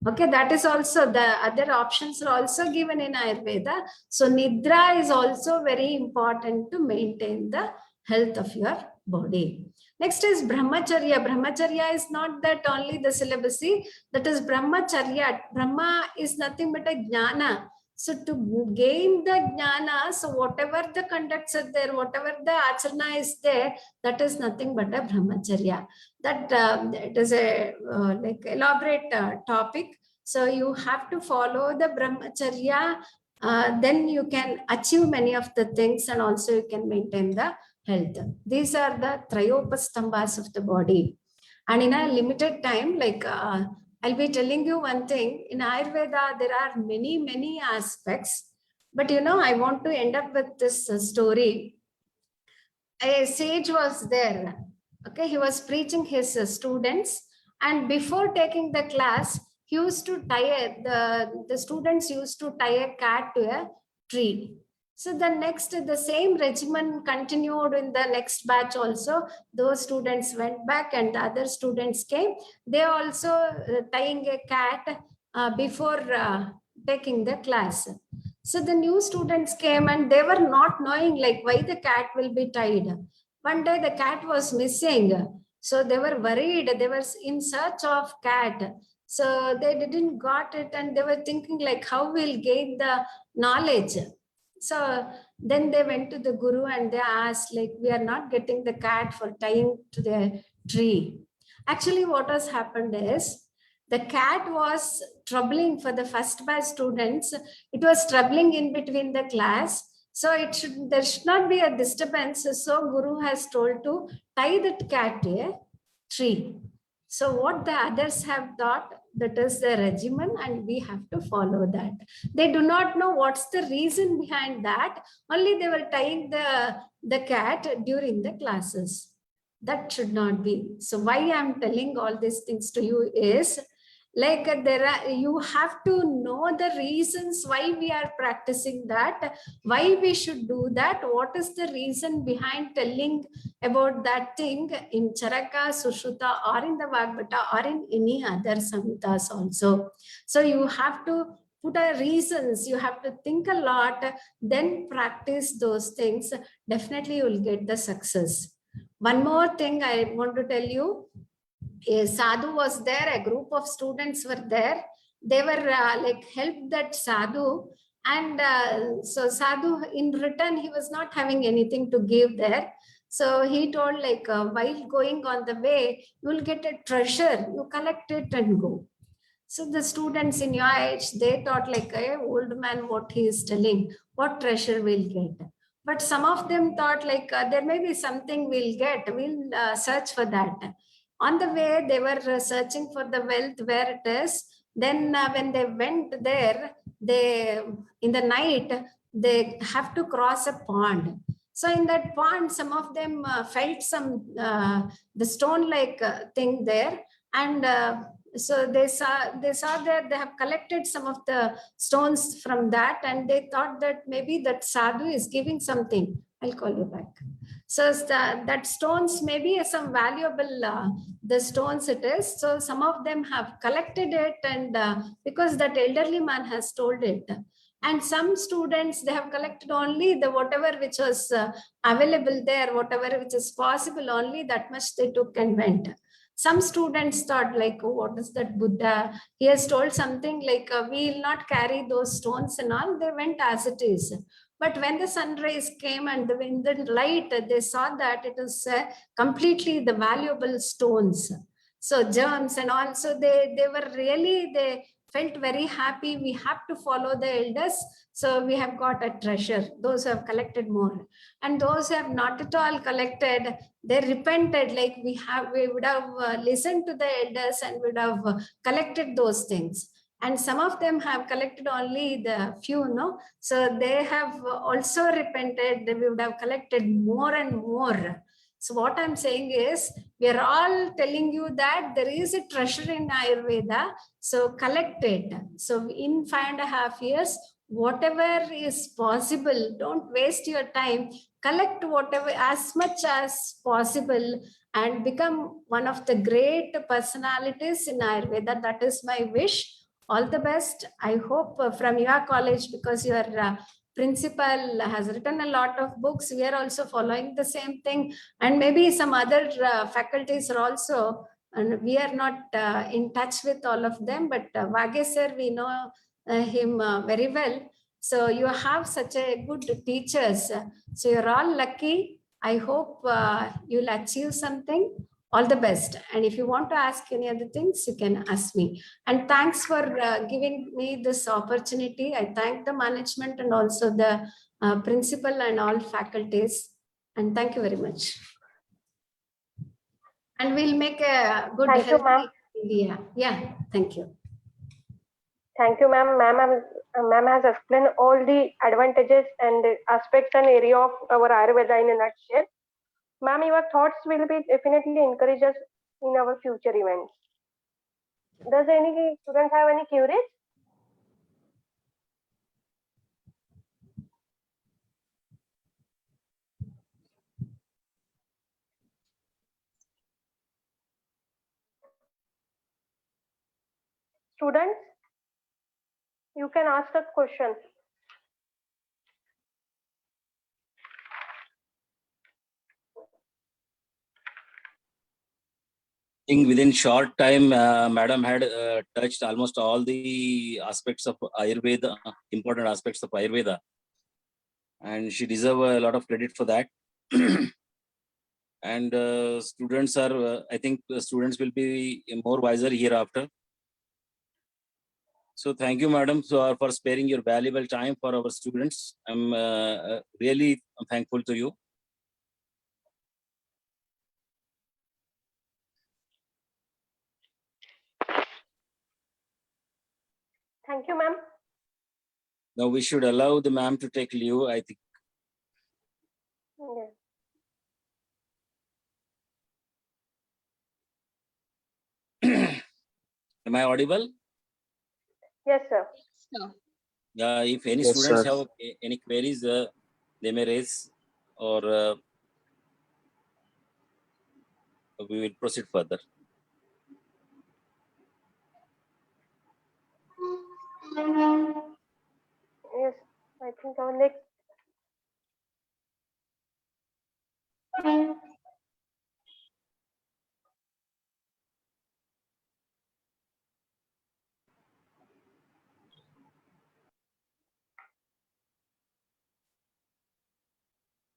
Okay, that is also, the other options are also given in Ayurveda. So Nidra is also very important to maintain the health of your body. Next is Brahmacharya. Brahmacharya is not that only the celibacy, that is Brahmacharya. Brahma is nothing but a jnana. So to gain the jnana, so whatever the conducts are there, whatever the acharana is there, that is nothing but a brahmacharya. That it is a like elaborate topic. So you have to follow the brahmacharya, then you can achieve many of the things, and also you can maintain the health. These are the trayopastambhas of the body. And in a limited time, like I'll be telling you one thing. In Ayurveda, there are many aspects. But I want to end up with this story. A sage was there. Okay, he was preaching his students. And before taking the class, he used to tie the students used to tie a cat to a tree. So the same regimen continued in the next batch also. Those students went back and the other students came. They also tying a cat before taking the class. So the new students came and they were not knowing like why the cat will be tied. One day the cat was missing. So they were worried. They were in search of cat. So they didn't got it and they were thinking like how we'll gain the knowledge. So then they went to the guru and they asked like we are not getting the cat for tying to the tree. Actually what has happened is the cat was troubling for the first batch students. It was troubling in between the class. So there should not be a disturbance. So guru has told to tie that cat to a tree. So what the others have thought, that is the regimen and we have to follow that. They do not know what's the reason behind that. Only they were tying the cat during the classes. That should not be. So why I'm telling all these things to you is like you have to know the reasons why we are practicing that, why we should do that, what is the reason behind telling about that thing in Charaka, Sushruta or in the Vagbata or in any other samhitas also. So you have to put a reasons, you have to think a lot, then practice those things. Definitely you will get the success. One more thing I want to tell you, a sadhu was there, a group of students were there. They were like helped that sadhu, and so sadhu in return he was not having anything to give there. So he told like while going on the way you will get a treasure, you collect it and go. So the students in your age, they thought like a old man what he is telling, what treasure we'll get. But some of them thought like there may be something we'll get, we'll search for that. On the way, they were searching for the wealth where it is. Then when they went there, they in the night, they have to cross a pond. So in that pond, some of them felt some the stone-like thing there, and so they saw that they have collected some of the stones from that, and they thought that maybe that sadhu is giving something. I'll call you back. So that stones maybe some valuable the stones it is. So some of them have collected it, and because that elderly man has told it. And some students, they have collected only the whatever which was available there, whatever which is possible, only that much they took and went. Some students thought like, oh, what is that Buddha? He has told something like, we will not carry those stones and all. They went as it is. But when the sunrise came and in the light, they saw that it was completely the valuable stones. So germs and all. So they were really, they felt very happy. We have to follow the elders. So we have got a treasure. Those who have collected more. And those who have not at all collected, they repented, like we would have listened to the elders and would have collected those things. And some of them have collected only the few, no? So they have also repented, they would have collected more and more. So what I'm saying is, we are all telling you that there is a treasure in Ayurveda, so collect it. So in 5.5 years, whatever is possible, don't waste your time, collect whatever as much as possible and become one of the great personalities in Ayurveda. That is my wish. All the best. I hope from your college, because your principal has written a lot of books, we are also following the same thing, and maybe some other faculties are also, and we are not in touch with all of them, but Vagesh sir, we know him very well. So you have such a good teachers. So you're all lucky. I hope you'll achieve something. All the best. And if you want to ask any other things, you can ask me. And thanks for giving me this opportunity. I thank the management and also the principal and all faculties. And thank you very much. And we'll make a good
Thank you, ma'am.
India. Yeah, thank you.
Thank you, ma'am. Ma'am has explained all the advantages and aspects and area of our Ayurveda in a nutshell. Ma'am, your thoughts will be definitely encourage us in our future events. Does any student have any queries? Students, you can ask a question.
I think within short time, Madam had touched almost all the aspects of Ayurveda, important aspects of Ayurveda, and she deserves a lot of credit for that. And students are, I think, students will be more wiser hereafter. So thank you, Madam, for sparing your valuable time for our students. I'm really thankful to you.
Thank you, ma'am.
Now we should allow the ma'am to take leave, I think.
Yes.
Am I audible?
Yes, sir.
If any
Yes,
students
sir.
have any queries, they may raise, or we will proceed further.
Yes, I think our next.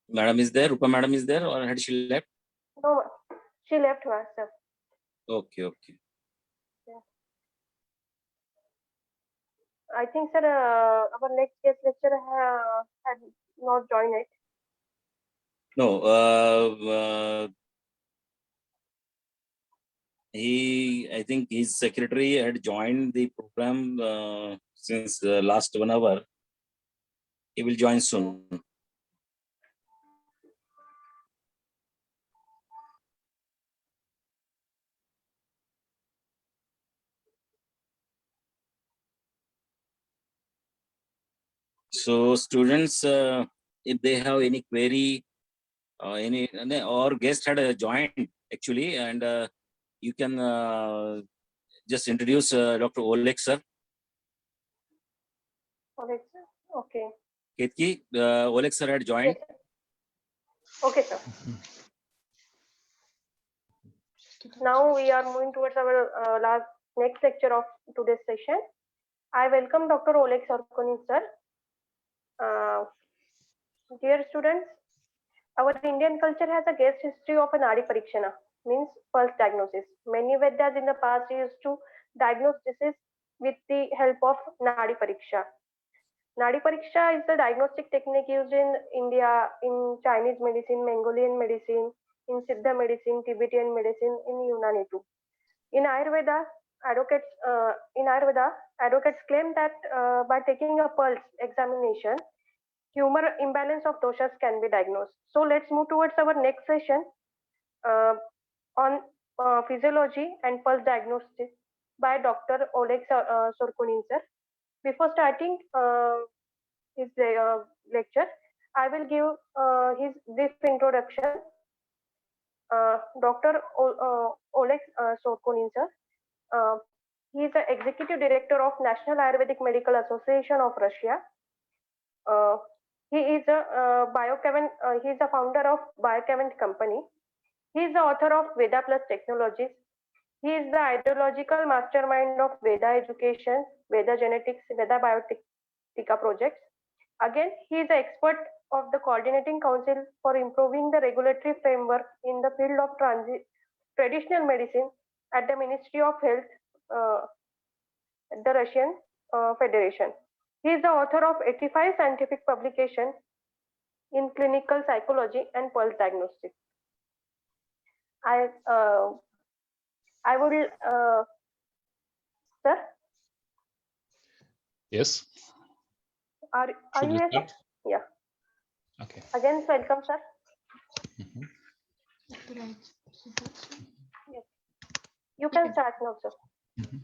Madam is there? Rupa Madam is there, or had she left?
No, she left her, sir.
Okay, okay.
I think, sir, our next guest lecturer had not joined it.
No, I think his secretary had joined the program since last 1 hour. He will join soon. So students, if they have any query, or guest had joined actually, and you can just introduce Dr. Oleg sir.
Oleg, sir. Okay.
Ketki, Oleg sir had joined.
Yes, sir. Okay, sir. Now we are moving towards our next lecture of today's session. I welcome Dr. Oleg Sarkonin, sir. Dear students, our Indian culture has a guest history of a Nadi Parikshana, means pulse diagnosis. Many Vedas in the past used to diagnose disease with the help of Nadi Pariksha. Nadi Pariksha is the diagnostic technique used in India, in Chinese medicine, Mongolian medicine, in Siddha medicine, Tibetan medicine, in Unani too. In Ayurveda, advocates claim that by taking a pulse examination, humor imbalance of doshas can be diagnosed. So let's move towards our next session uh, on physiology and pulse diagnosis by Dr. Oleg Sorkunin, sir. Before starting his lecture, I will give his brief introduction. Dr. Oleg Sorkunin, sir. Uh, he is the executive director of National Ayurvedic Medical Association of Russia. Uh, he is a he is the founder of Biocavant company. He is the author of Veda Plus Technologies. He is the ideological mastermind of Veda education, Veda genetics, Veda biotica projects. Again, he is the expert of the coordinating council for improving the regulatory framework in the field of traditional medicine at the Ministry of Health, uh, the Russian Federation. He is the author of 85 scientific publications in clinical psychology and pulse diagnostics. I uh, I would sir,
Yes.
are
Should
you
we
here, sir?
start?
Yeah.
Okay.
Again, welcome, sir.
Mhm.
Yes. You can start now, sir.
Mhm.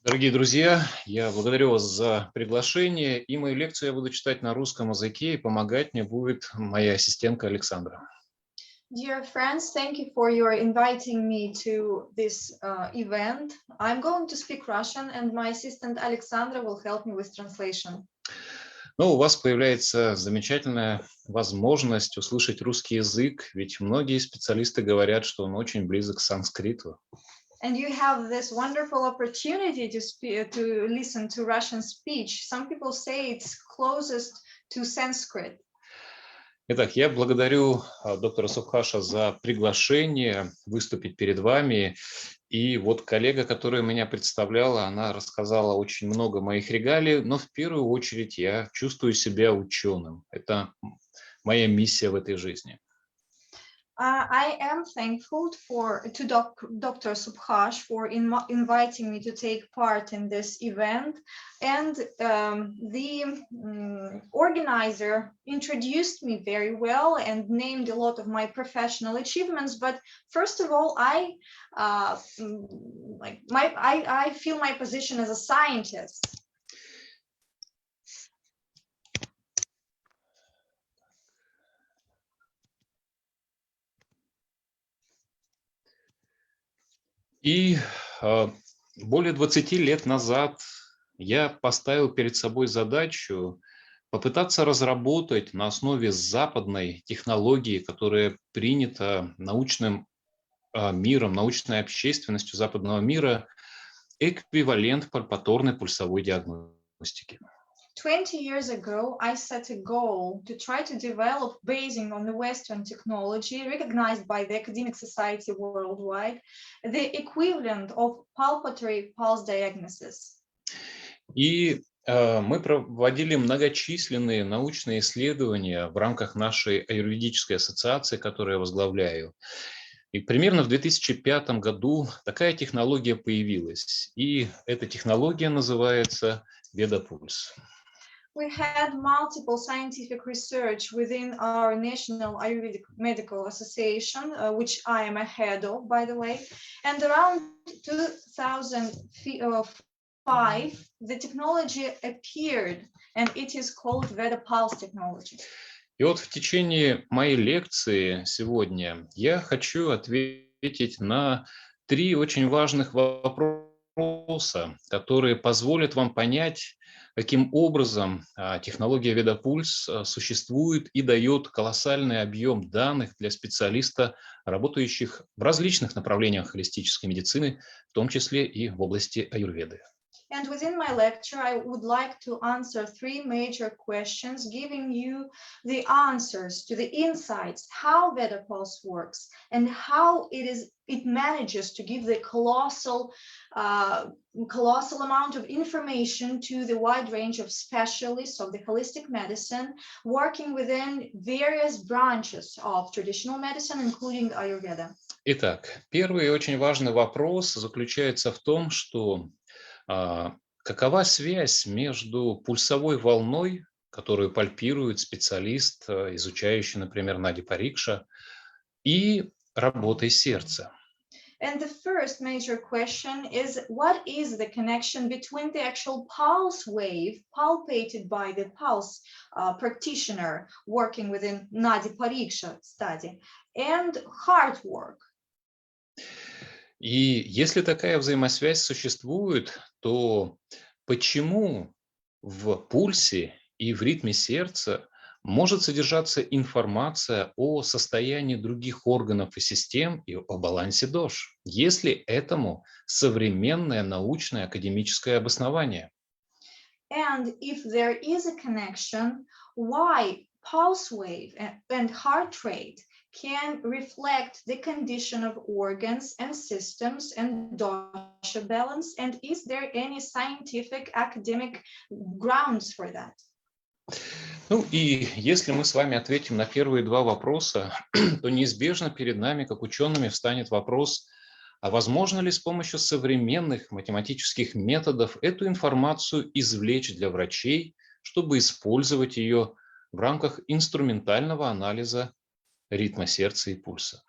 Дорогие друзья, я благодарю вас за приглашение, и мою лекцию я буду читать на русском языке, и помогать мне будет моя ассистентка Александра.
Dear friends, thank you for your inviting me to this event. I'm going to speak Russian, and my assistant Alexandra will help me with translation.
Но у вас появляется замечательная возможность услышать русский язык, ведь многие специалисты говорят, что он очень близок к санскриту.
And you have this wonderful opportunity to listen to Russian speech. Some people say it's closest to Sanskrit.
Итак, я благодарю доктора Субхаша за приглашение выступить перед вами. И вот коллега, которая меня представляла, она рассказала очень много моих регалий, но в первую очередь я чувствую себя ученым. Это моя миссия в этой жизни.
I am thankful to Dr. Subhash for inviting me to take part in this event, and the organizer introduced me very well and named a lot of my professional achievements. But first of all, I feel my position as a scientist.
И более 20 лет назад я поставил перед собой задачу попытаться разработать на основе западной технологии, которая принята научным миром, научной общественностью западного мира, эквивалент пальпаторной пульсовой диагностики.
20 years ago, I set a goal to try to develop, basing on the Western technology recognized by the academic society worldwide, the equivalent of palpatory pulse diagnosis.
И мы проводили многочисленные научные исследования в рамках нашей аюрведической ассоциации, которую я возглавляю. И примерно в 2005 году такая технология появилась. И эта технология называется Ведапульс.
We had multiple scientific research within our National Ayurvedic Medical Association, which I am a head of, by the way. And around 2005, the technology appeared, and it is called Vedapulse technology.
И вот в течение моей лекции сегодня я хочу ответить на 3 очень важных вопроса, которые позволят вам понять, каким образом технология Ведапульс существует и дает колоссальный объем данных для специалиста, работающих в различных направлениях холистической медицины, в том числе и в области аюрведы.
And within my lecture, I would like to answer 3 major questions, giving you the answers to the insights, how Vedapulse works, and how it manages to give the colossal amount of information to the wide range of specialists of the holistic medicine, working within various branches of traditional medicine, including Ayurveda.
Итак, первый и очень важный вопрос заключается в том, что какова связь между пульсовой волной, которую пальпирует специалист, изучающий, например, Нади Парикша, и работой сердца?
And the first major question is, what is the connection between the actual pulse wave palpated by the pulse practitioner working within Nadi Pariksha study and heart work?
И если такая взаимосвязь существует, то почему в пульсе и в ритме сердца может содержаться информация о состоянии других органов и систем и о балансе ДОШ, если этому современное научное академическое обоснование?
And if there is a connection, why pulse wave and heart rate can reflect the condition of organs and systems and dosha balance, and is there any scientific academic grounds for that?
Ну и если мы с вами ответим на первые 2 вопроса, то неизбежно перед нами, как учеными, встанет вопрос, а возможно ли с помощью современных математических методов эту информацию извлечь для врачей, чтобы использовать ее в рамках инструментального анализа ритма сердца и пульса?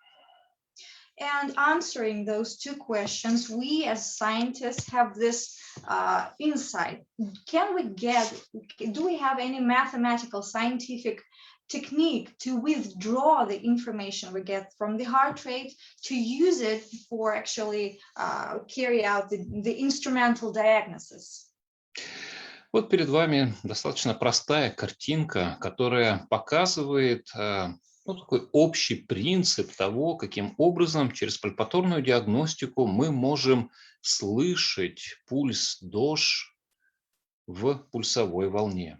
And answering those two questions, we as scientists have this insight. Do we have any mathematical, scientific technique to withdraw the information we get from the heart rate to use it for actually carry out the instrumental diagnosis?
Вот перед вами достаточно простая картинка, которая показывает такой общий принцип того, каким образом через пальпаторную диагностику мы можем слышать пульс ДОЖ в пульсовой волне.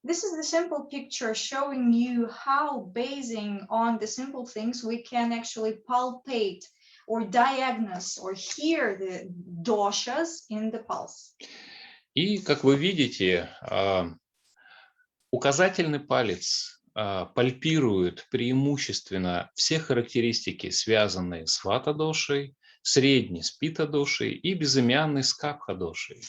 This is the simple picture showing you how, basing on the simple things, we can actually palpate or diagnose or hear the doshas in the pulse.
И, как вы видите, указательный палец пальпирует преимущественно все характеристики, связанные с вата-дошей, средний с пита-дошей и безымянный с капха-дошей.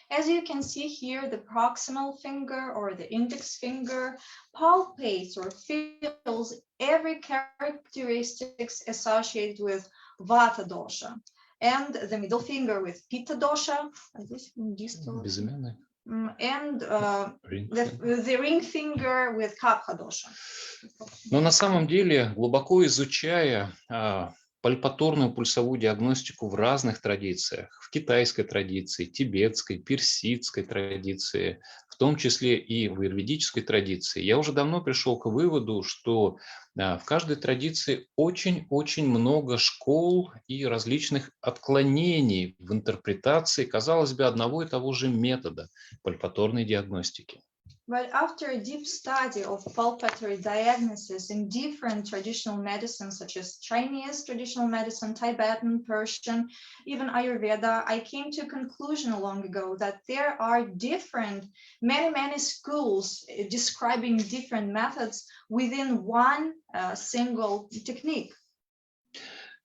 As you can see here, the proximal finger or the index finger palpates or feels every characteristics associated with vata dosha, and the middle finger with pitta dosha,
Безымянный.
And the ring finger with kapha dosha.
Но на самом деле, глубоко изучая пальпаторную пульсовую диагностику в разных традициях, в китайской традиции, тибетской, персидской традиции, в том числе и в аюрведической традиции, я уже давно пришел к выводу, что в каждой традиции очень-очень много школ и различных отклонений в интерпретации, казалось бы, одного и того же метода пальпаторной диагностики.
But after a deep study of palpatory diagnosis in different traditional medicines, such as Chinese traditional medicine, Tibetan, Persian, even Ayurveda, I came to a conclusion long ago that there are many schools describing different methods within one single technique.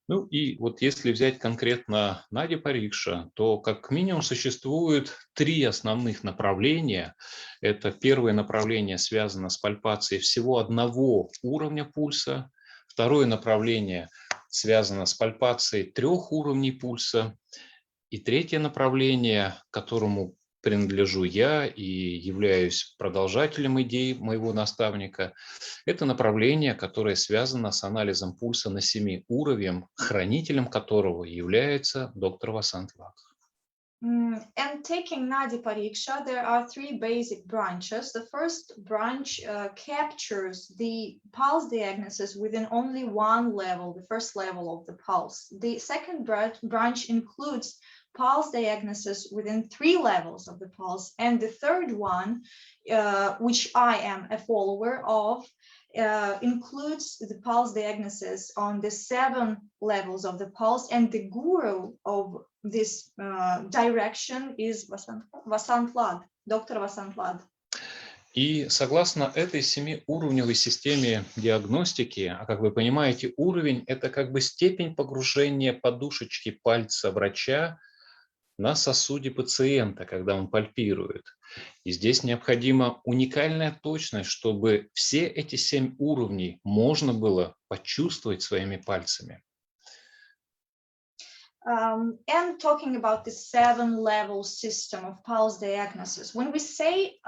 Ну и вот если взять конкретно Надя Парикша, то как минимум существует 3 основных направления. Это первое направление связано с пальпацией всего одного уровня пульса. Второе направление связано с пальпацией 3 уровней пульса. И третье направление, к которому принадлежу я и являюсь продолжателем идей моего наставника, это направление, которое связано с анализом пульса на 7 уровнях, хранителем которого является доктор Васант Лад.
And taking Nadi Pariksha, there are 3 basic branches. The first branch captures the pulse diagnosis within only one level, the first level of the pulse. The second branch includes pulse diagnosis within 3 levels of the pulse. And the third one, which I am a follower of, includes the pulse diagnosis on the 7 levels of the pulse. And the guru of this direction is Vasant Lad, Dr. Vasant Lad.
И согласно этой 7-уровневой системе диагностики, а как вы понимаете, уровень – это как бы степень погружения подушечки пальца врача на сосуде пациента, когда он пальпирует. И здесь необходима уникальная точность, чтобы все эти 7 уровней можно было почувствовать своими пальцами.
And talking about the 7-level system of pulse diagnosis, when we say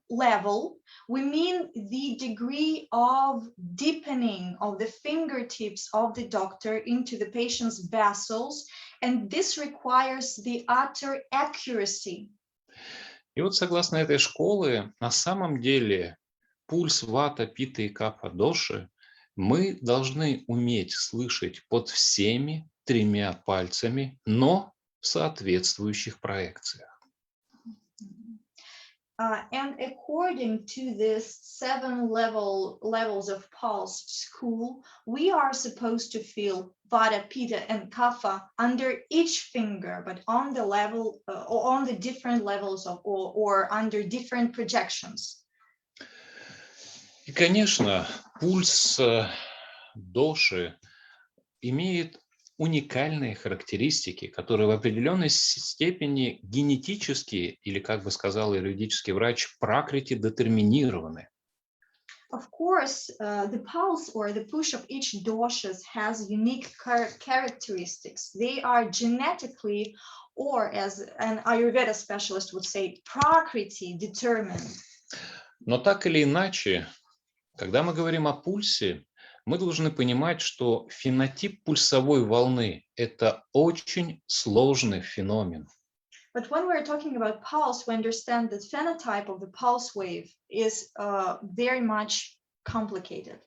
level, we mean the degree of deepening of the fingertips of the doctor into the patient's vessels, and this requires the utter accuracy.
И вот согласно этой школе, на самом деле пульс вата, пита и капха доши мы должны уметь слышать под всеми 3 пальцами, но в соответствующих проекциях.
And according to this 7 levels of pulse school, we are supposed to feel Vata, Pitta, and Kapha under each finger, but on the level or on the different levels of or under different projections.
И, конечно, пульс доши имеет уникальные характеристики, которые в определенной степени генетически, или, как бы сказал юридический врач, пракрити детерминированы.
Of course, the pulse or the push of each dosha has unique characteristics. They are genetically, or as an Ayurveda specialist would say, prakriti determined.
Но так или иначе, когда мы говорим о пульсе, мы должны понимать, что фенотип пульсовой волны – это очень сложный феномен.
But when we're talking about pulse, we understand that phenotype of the pulse wave is very much complicated.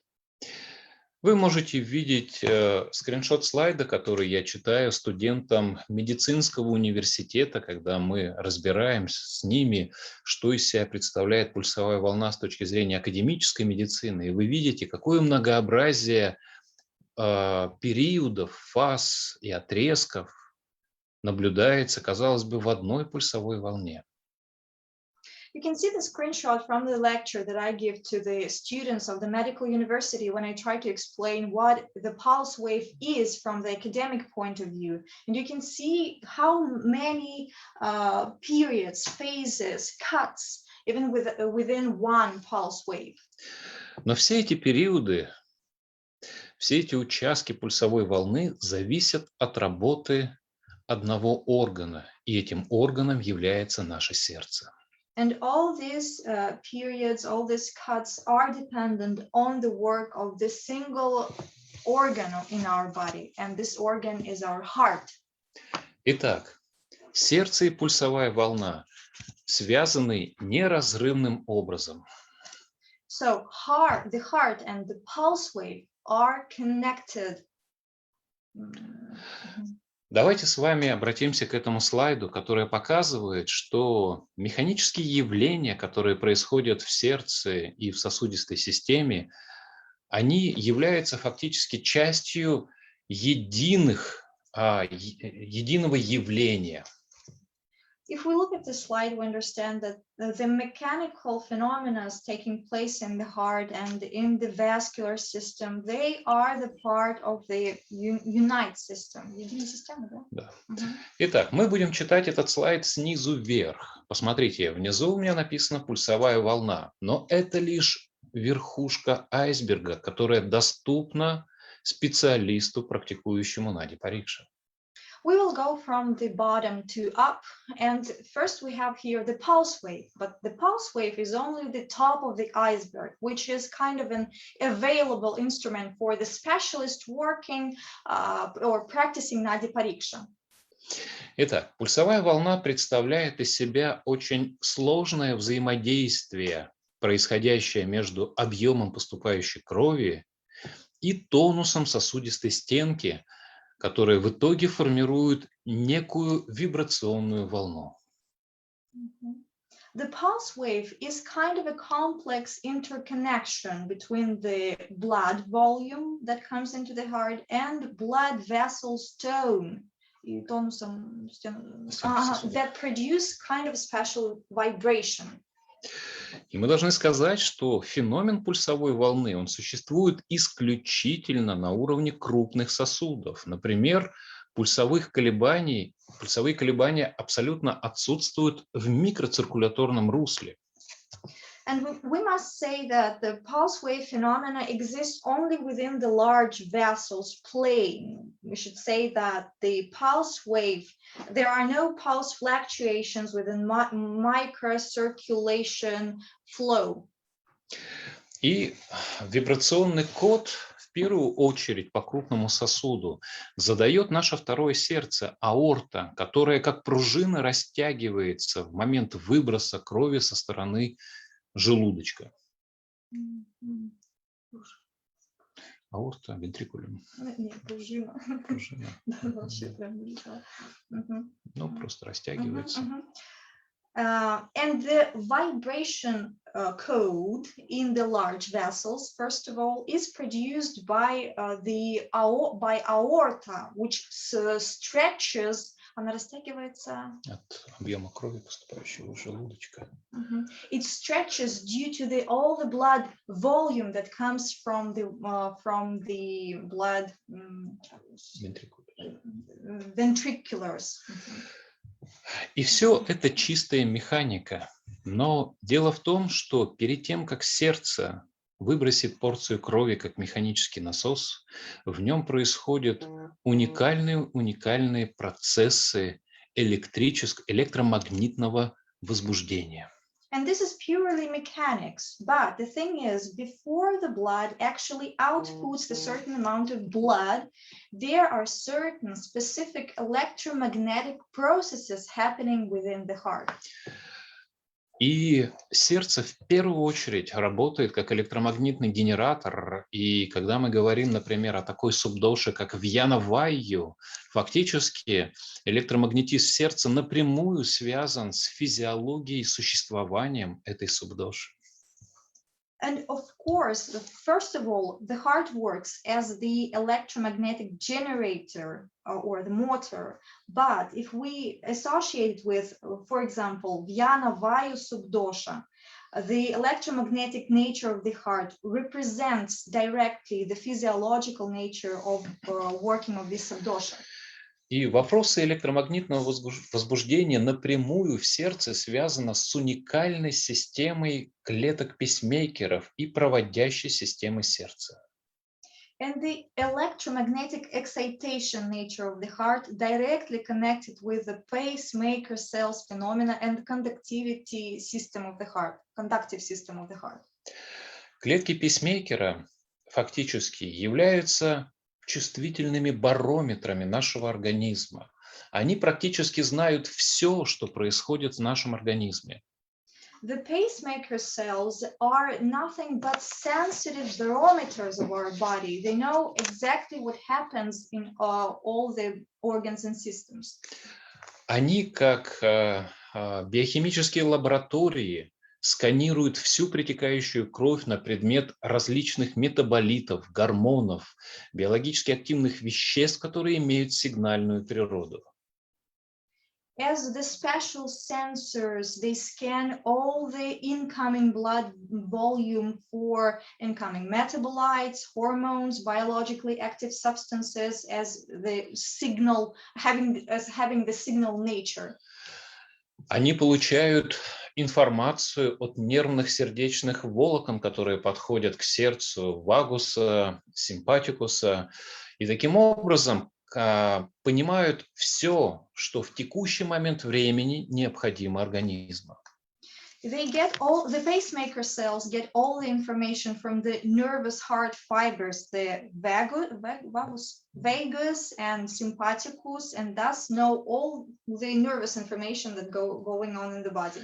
Вы можете видеть скриншот слайда, который я читаю студентам медицинского университета, когда мы разбираемся с ними, что из себя представляет пульсовая волна с точки зрения академической медицины. И вы видите, какое многообразие периодов, фаз и отрезков наблюдается, казалось бы, в одной пульсовой волне.
You can see the screenshot from the lecture that I give to the students of the medical university when I try to explain what the pulse wave is from the academic point of view. And you can see how many periods, phases, cuts, even within one pulse wave.
Но все эти периоды, все эти участки пульсовой волны зависят от работы одного органа, и этим органом является наше сердце.
And all these periods, all these cuts are dependent on the work of this single organ in our body, and this organ is our heart.
Итак, сердце и пульсовая волна связаны неразрывным образом.
So the heart and the pulse wave are connected.
Давайте с вами обратимся к этому слайду, который показывает, что механические явления, которые происходят в сердце и в сосудистой системе, они являются фактически частью единого явления.
If we look at the slide, we understand that the mechanical phenomena taking place in the heart and in the vascular system, they are the part of the unite system.
Да. Итак, мы будем читать этот слайд снизу вверх. Посмотрите, внизу у меня написано пульсовая волна, но это лишь верхушка айсберга, которая доступна специалисту, практикующему нади парикша.
We will go from the bottom to up, and first we have here the pulse wave, but the pulse wave is only the top of the iceberg, which is kind of an available instrument for the specialist working or practicing nadi pariksha.
Итак, пульсовая волна представляет из себя очень сложное взаимодействие, происходящее между объемом поступающей крови и тонусом сосудистой стенки, которые в итоге формируют некую вибрационную волну.
The pulse wave is kind of a complex interconnection between the blood volume that comes into the heart and blood vessels tone that produce kind of special vibration.
И мы должны сказать, что феномен пульсовой волны, он существует исключительно на уровне крупных сосудов. Например, пульсовые колебания абсолютно отсутствуют в микроциркуляторном русле.
And we must say that the pulse wave phenomena exists only within the large vessels plane. We should say that the pulse wave, there are no pulse fluctuations within microcirculation flow.
И вибрационный код, в первую очередь по крупному сосуду, задает наше второе сердце, аорта, которая как пружина растягивается в момент выброса крови со стороны желудочка. Аорта, вентрикулум.
Нет, пружина.
Пружина. Ну, просто растягивается.
And the vibration code in the large vessels, first of all, is produced by aorta, which stretches. Она растягивается
от объема крови, поступающего в желудочка.
It stretches due to all the blood volume that comes from the blood ventriculars.
И все это чистая механика. Но дело в том, что перед тем, как сердце выбросит порцию крови как механический насос, в нем происходят уникальные процессы электромагнитного возбуждения.
And this is purely mechanics. But the thing is, before the blood actually outputs a certain amount of blood, there are certain specific electromagnetic processes happening within the heart.
И сердце в первую очередь работает как электромагнитный генератор. И когда мы говорим, например, о такой субдоше, как вьяна-вайю, фактически электромагнетизм сердца напрямую связан с физиологией существованием этой субдоши.
And of course, first of all, the heart works as the electromagnetic generator or the motor. But if we associate with, for example, Vijana-Vayu subdosha, the electromagnetic nature of the heart represents directly the physiological nature of working of this subdosha.
И вопросы электромагнитного возбуждения напрямую в сердце связаны с уникальной системой клеток писмейкеров и проводящей системой сердца.
And the electromagnetic excitation nature of the heart directly connected with the pacemaker cells phenomena and conductivity system of the heart, conductive system of the heart.
Клетки писмейкера фактически являются чувствительными барометрами нашего организма. Они практически знают все, что происходит в нашем организме.
The pacemaker cells are nothing but sensitive barometers of our body. They know exactly what happens in all the organs and systems.
Они, как биохимические лаборатории, сканируют всю притекающую кровь на предмет различных метаболитов, гормонов, биологически активных веществ, которые имеют сигнальную природу.
As the special sensors, they scan all the incoming blood volume for incoming metabolites, hormones, biologically active substances as the signal, having the signal nature.
Они получают информацию от нервных сердечных волокон, которые подходят к сердцу, вагуса, симпатикуса, и таким образом понимают все, что в текущий момент времени необходимо организму.
The pacemaker cells get all the information from the nervous heart fibers, the vagus and sympathicus, and thus know all the nervous information that going on in the body.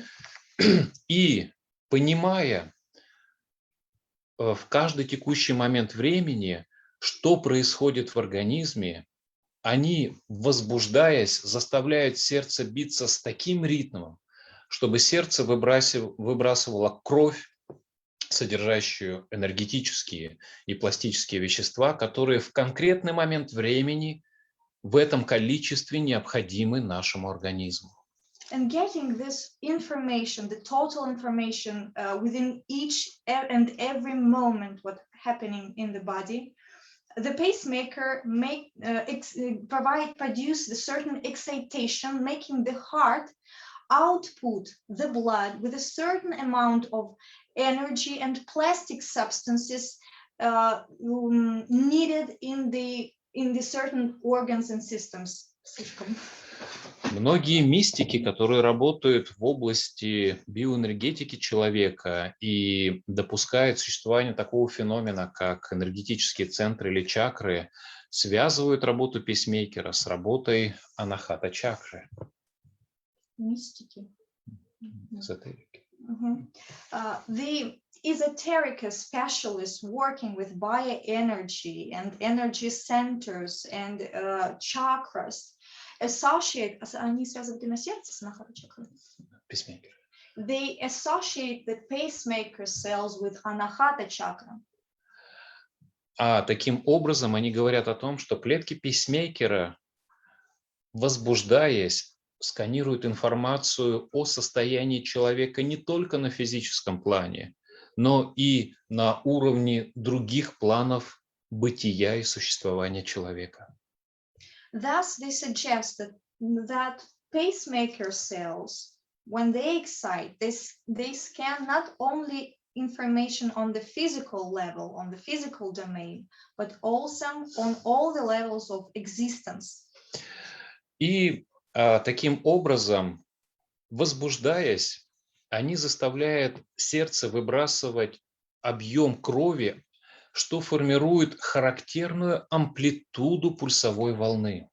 И понимая в каждый текущий момент времени, что происходит в организме, они, возбуждаясь, заставляют сердце биться с таким ритмом, чтобы сердце выбрасывало кровь, содержащую энергетические и пластические вещества, которые в конкретный момент времени в этом количестве необходимы нашему организму.
And getting this information, the total information within each and every moment what's happening in the body, the pacemaker produce the certain excitation, making the heart output the blood with a certain amount of energy and plastic substances needed in the certain organs and systems.
Многие мистики, которые работают в области биоэнергетики человека и допускают существование такого феномена, как энергетические центры или чакры, связывают работу писмейкера с работой анахата-чакры.
Мистики.
Эзотерики.
The esoteric specialists working with bioenergy and energy centers and chakras associate, они связывают на сердце с анахата-чакрой?
Писмейкер.
They associate the pacemaker cells with anahata chakra.
А таким образом они говорят о том, что клетки писмейкера, возбуждаясь, сканируют информацию о состоянии человека не только на физическом плане, но и на уровне других планов бытия и существования человека.
Thus, they suggest that pacemaker cells, when they excite, they scan not only information on the physical level, on the physical domain, but also on all the levels of existence.
И таким образом, возбуждаясь, они заставляют сердце выбрасывать объем крови, что формирует характерную амплитуду пульсовой волны.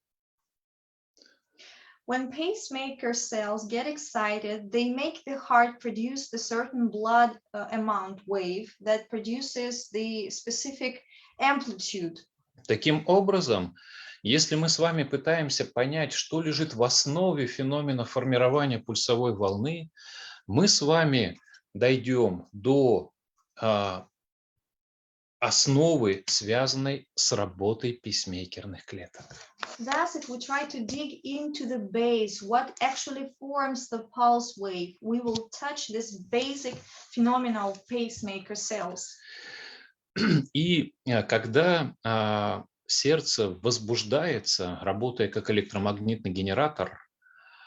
When pacemaker cells get excited, they make the heart produce a certain blood amount wave that produces the specific amplitude.
Таким образом, если мы с вами пытаемся понять, что лежит в основе феномена формирования пульсовой волны, мы с вами дойдем до основы, связанной с работой пейсмейкерных клеток.
Thus, if we try to dig into the base, what actually forms the pulse wave, we will touch this basic phenomenon of pacemaker cells.
И когда сердце возбуждается, работая как электромагнитный генератор,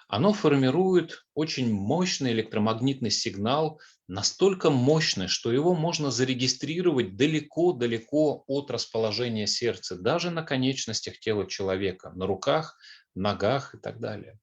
оно формирует очень мощный электромагнитный сигнал, настолько мощный, что его можно зарегистрировать далеко-далеко от расположения сердца, даже на конечностях тела человека, на руках, ногах и так далее.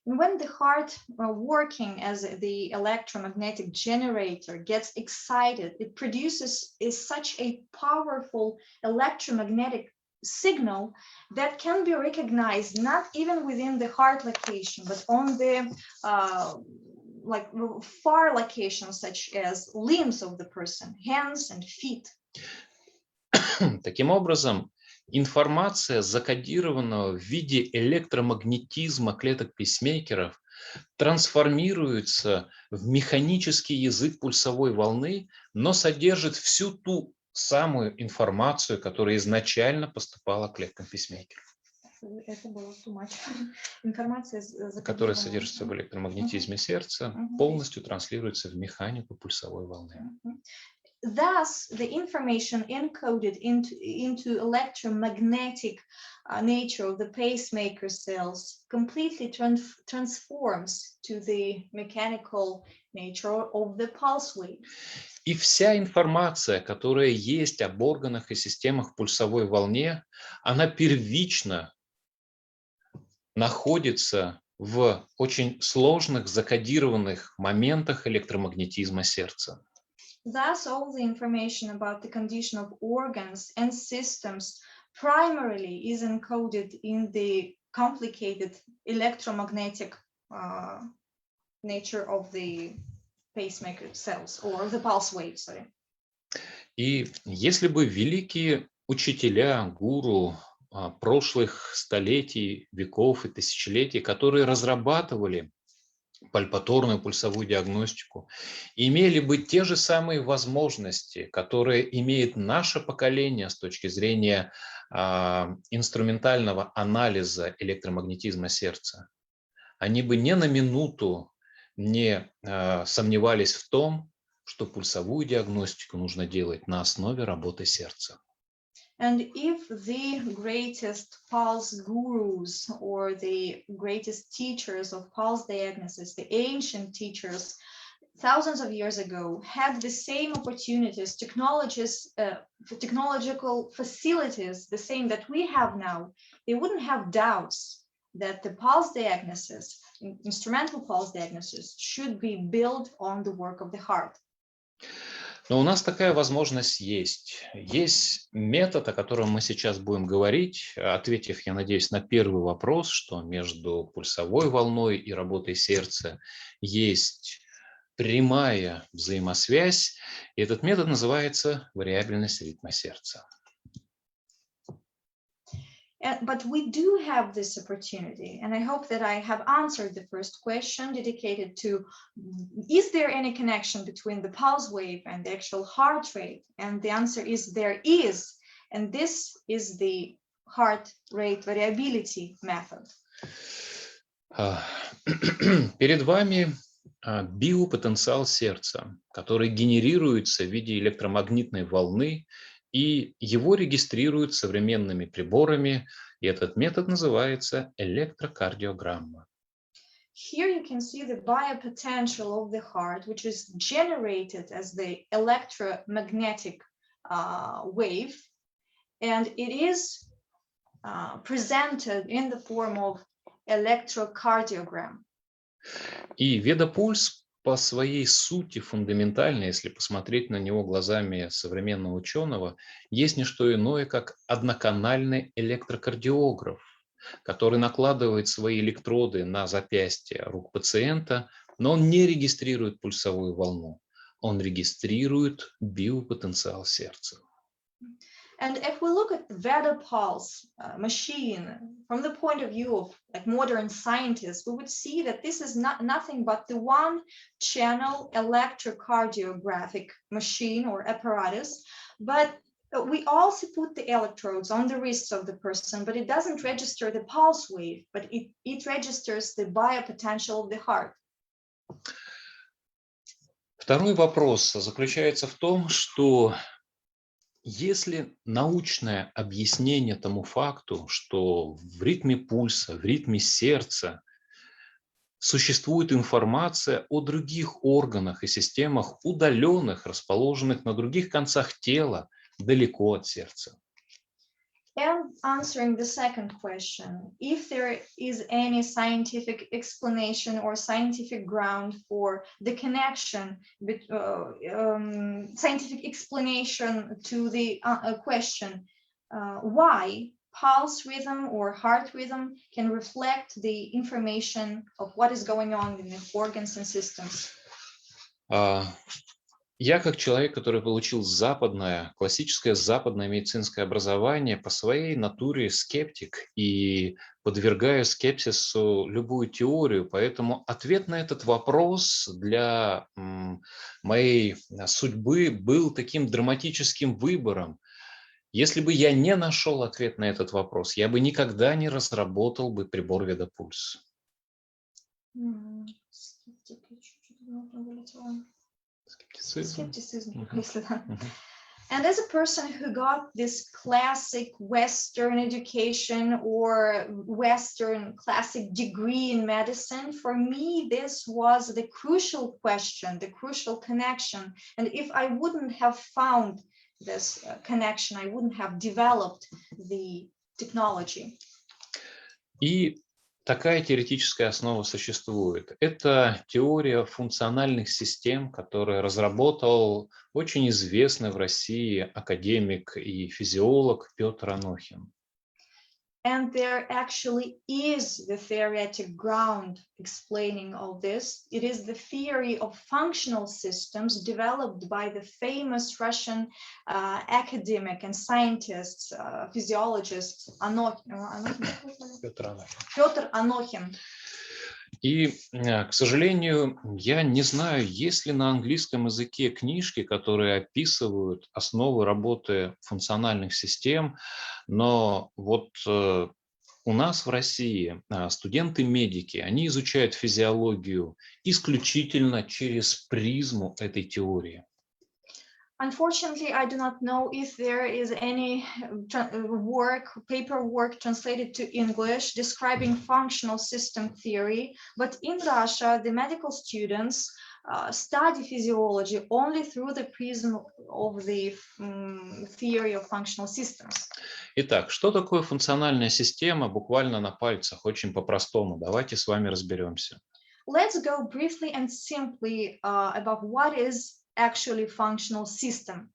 When the heart working as the electromagnetic generator gets excited, it produces such a powerful electromagnetic signal that can be recognized not even within the heart location, but on the like far locations such as limbs of the person, hands and feet.
Таким образом, информация, закодированная в виде электромагнетизма клеток пейсмейкеров, трансформируется в механический язык пульсовой волны, но содержит всю ту самую информацию, которая изначально поступала к клеткам пейсмейкеров.
Это было too much. Информация,
которая содержится в электромагнетизме сердца, полностью транслируется в механику пульсовой волны.
Thus, the information encoded into electromagnetic nature of the pacemaker cells completely transforms to the mechanical nature of the pulse wave.
И вся информация, которая есть об органах и системах в пульсовой волне, она первично находится в очень сложных закодированных моментах электромагнетизма сердца.
Thus, all the information about the condition of organs and systems primarily is encoded in the complicated electromagnetic nature of the pacemaker cells or the pulse wave, sorry.
И если бы великие учителя, гуру прошлых столетий, веков и тысячелетий, которые разрабатывали пальпаторную пульсовую диагностику, имели бы те же самые возможности, которые имеет наше поколение с точки зрения инструментального анализа электромагнетизма сердца, они бы ни на минуту не сомневались в том, что пульсовую диагностику нужно делать на основе работы сердца.
And if the greatest pulse gurus or the greatest teachers of pulse diagnosis, the ancient teachers thousands of years ago, had the same opportunities, technological facilities, the same that we have now, they wouldn't have doubts that the pulse diagnosis, instrumental pulse diagnosis, should be built on the work of the heart.
Но у нас такая возможность есть. Есть метод, о котором мы сейчас будем говорить, ответив, я надеюсь, на первый вопрос, что между пульсовой волной и работой сердца есть прямая взаимосвязь. И этот метод называется вариабельность ритма сердца.
But we do have this opportunity, and I hope that I have answered the first question dedicated to, is there any connection between the pulse wave and the actual heart rate? And the answer is there is, and this is the heart rate variability method.
Перед вами биопотенциал сердца, который генерируется в виде электромагнитной волны, и его регистрируют современными приборами, и этот метод называется электрокардиограмма.
Here you can see the biopotential of the heart, which is generated as the electromagnetic wave, and it is presented in the form of electrocardiogram.
И ведопульс по своей сути фундаментально, если посмотреть на него глазами современного ученого, есть не что иное, как одноканальный электрокардиограф, который накладывает свои электроды на запястье рук пациента, но он не регистрирует пульсовую волну, он регистрирует биопотенциал сердца.
And if we look at the Veda pulse machine from the point of view of like modern scientists, we would see that this is nothing but the one-channel electrocardiographic machine or apparatus, but we also put the electrodes on the wrists of the person, but it doesn't register the pulse wave, but it registers the biopotential of the heart.
Второй вопрос заключается в том, что если научное объяснение тому факту, что в ритме пульса, в ритме сердца существует информация о других органах и системах, удаленных, расположенных на других концах тела, далеко от сердца.
And answering the second question, if there is any scientific explanation or scientific ground for the connection, scientific explanation to the question, why pulse rhythm or heart rhythm can reflect the information of what is going on in the organs and systems.
Я, как человек, который получил классическое западное медицинское образование, по своей натуре скептик и подвергаю скепсису любую теорию, поэтому ответ на этот вопрос для моей судьбы был таким драматическим выбором. Если бы я не нашел ответ на этот вопрос, я бы никогда не разработал бы прибор ведопульс.
Skepticism. And as a person who got this classic Western education or Western classic degree in medicine, for me, this was the crucial question, the crucial connection. And if I wouldn't have found this connection, I wouldn't have developed the technology.
И такая теоретическая основа существует. Это теория функциональных систем, которую разработал очень известный в России академик и физиолог Петр Анохин.
And there actually is the theoretic ground explaining all this. It is the theory of functional systems developed by the famous Russian academic and scientist, physiologist Петр Анохин.
И, к сожалению, я не знаю, есть ли на английском языке книжки, которые описывают основы работы функциональных систем, но вот у нас в России студенты-медики, они изучают физиологию исключительно через призму этой теории.
Unfortunately, I do not know if there is any paperwork translated to English describing functional system theory, but in Russia, the medical students study physiology only through the prism of the theory of functional systems.
Итак, что такое функциональная система? Буквально на пальцах, очень по-простому. Давайте с вами разберемся.
Let's go briefly and simply about what is actually functional system.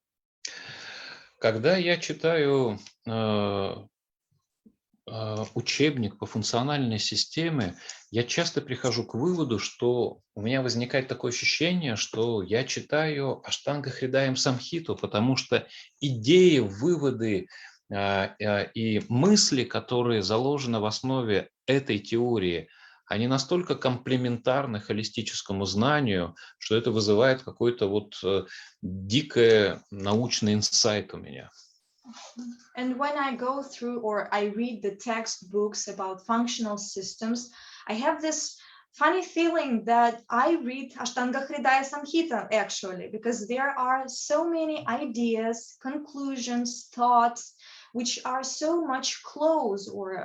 Когда я читаю учебник по функциональной системе, я часто прихожу к выводу, что у меня возникает такое ощущение, что я читаю Аштанга Хридаям Самхиту, потому что идеи, выводы и мысли, которые заложены в основе этой теории, они настолько комплементарны холистическому знанию, что это вызывает какой-то вот дикий научный инсайт у меня.
And when I go through or I read the textbooks about functional systems, I have this funny feeling that I read Ashtanga Hridaya Samhita actually, because there are so many ideas, conclusions, thoughts, which are so much close or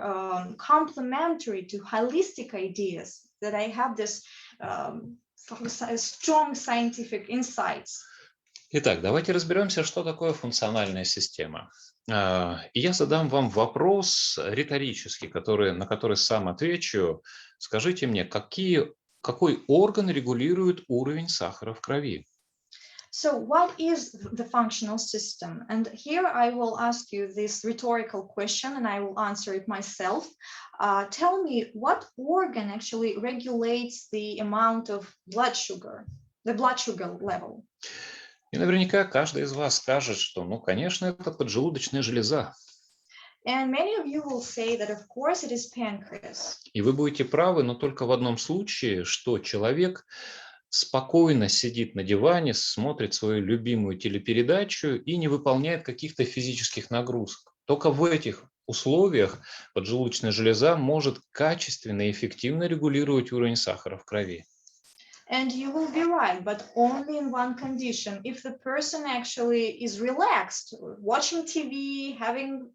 complementary to holistic ideas. that I have this strong scientific insights.
Итак, давайте разберемся, что такое функциональная система. И я задам вам вопрос риторический, на который сам отвечу. Скажите мне, какой орган регулирует уровень сахара в крови?
So what is the functional system? And here I will ask you this rhetorical question and I will answer it myself. Tell me, what organ actually regulates the amount of blood sugar, the blood sugar level?
И наверняка каждый из вас скажет, что, конечно, это поджелудочная железа.
And many of you will say that, of course, it is pancreas.
И вы будете правы, но только в одном случае, что человек спокойно сидит на диване, смотрит свою любимую телепередачу и не выполняет каких-то физических нагрузок. Только в этих условиях поджелудочная железа может качественно и эффективно регулировать уровень сахара в крови.
And you will be right, but only in one condition. If the person actually is relaxed, watching TV, having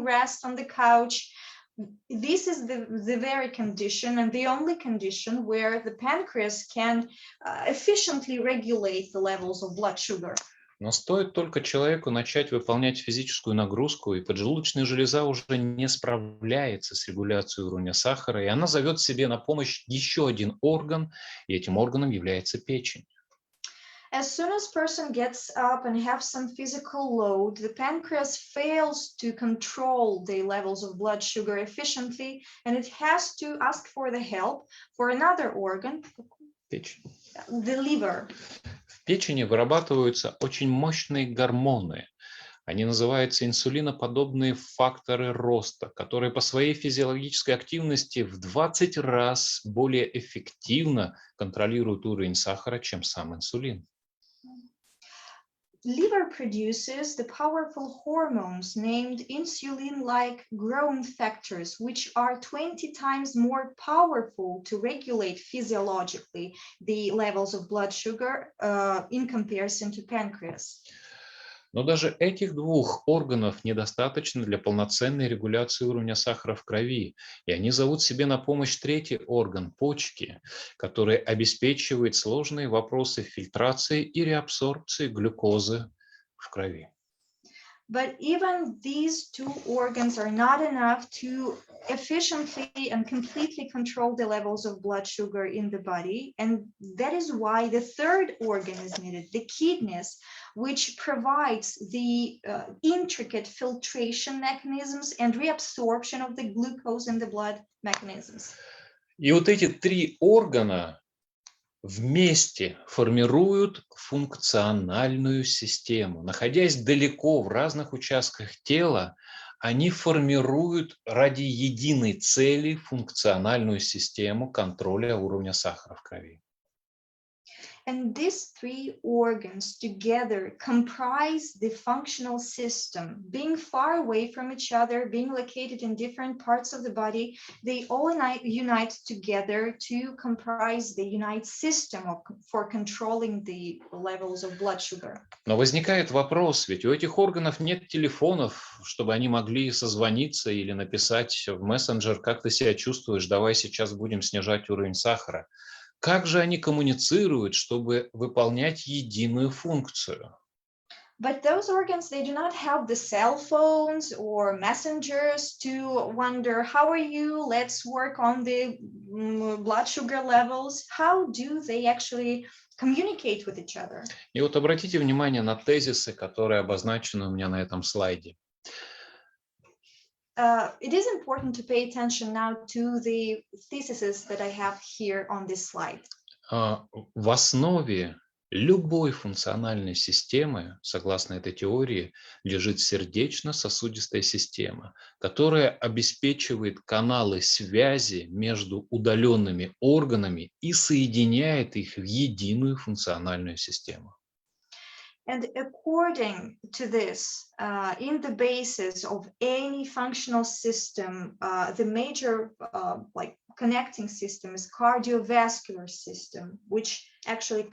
rest on the couch, this is the very condition and the only condition where the pancreas can efficiently regulate the levels of blood sugar.
Но стоит только человеку начать выполнять физическую нагрузку, и поджелудочная железа уже не справляется с регуляцией уровня сахара, и она зовет себе на помощь еще один орган, и этим органом является печень.
As soon as person gets up and have some physical load, the pancreas fails to control the levels of blood sugar efficiently, and it has to ask for the help for another organ,
Печень.
the liver.
В печени вырабатываются очень мощные гормоны. Они называются инсулиноподобные факторы роста, которые по своей физиологической активности в 20 раз более эффективно контролируют уровень сахара, чем сам инсулин.
Liver produces the powerful hormones named insulin-like growth factors, which are 20 times more powerful to regulate physiologically the levels of blood sugar in comparison to pancreas.
Но даже этих двух органов недостаточно для полноценной регуляции уровня сахара в крови, и они зовут себе на помощь третий орган – почки, который обеспечивает сложные вопросы фильтрации и реабсорбции глюкозы в крови.
But even these two organs are not enough to efficiently and completely control the levels of blood sugar in the body. And that is why the third organ is needed, the kidneys, which provides the intricate filtration mechanisms and reabsorption of the glucose in the blood mechanisms.
И вот эти три органа вместе формируют функциональную систему. Находясь далеко в разных участках тела, они формируют ради единой цели функциональную систему контроля уровня сахара в крови.
And these three organs together comprise the functional system. Being far away from each other, being located in different parts of the body, they all unite together to comprise the unite system for controlling the levels of blood sugar.
Но возникает вопрос, ведь у этих органов нет телефонов, чтобы они могли созвониться или написать в мессенджер: как ты себя чувствуешь, давай сейчас будем снижать уровень сахара. Как же они коммуницируют, чтобы выполнять единую функцию?
But those organs, they do not have the cell phones or messengers to wonder, how are you? Let's work on the blood sugar levels. How do they actually communicate with each other?
И вот обратите внимание на тезисы, которые обозначены у меня на этом слайде.
It is important to pay attention now to the theses that I have here on this slide.
В основе любой функциональной системы, согласно этой теории, лежит сердечно-сосудистая система, которая обеспечивает каналы связи между удаленными органами и соединяет их в единую функциональную систему.
And according to this, in the basis of any functional system, the major connecting system is cardiovascular system, which actually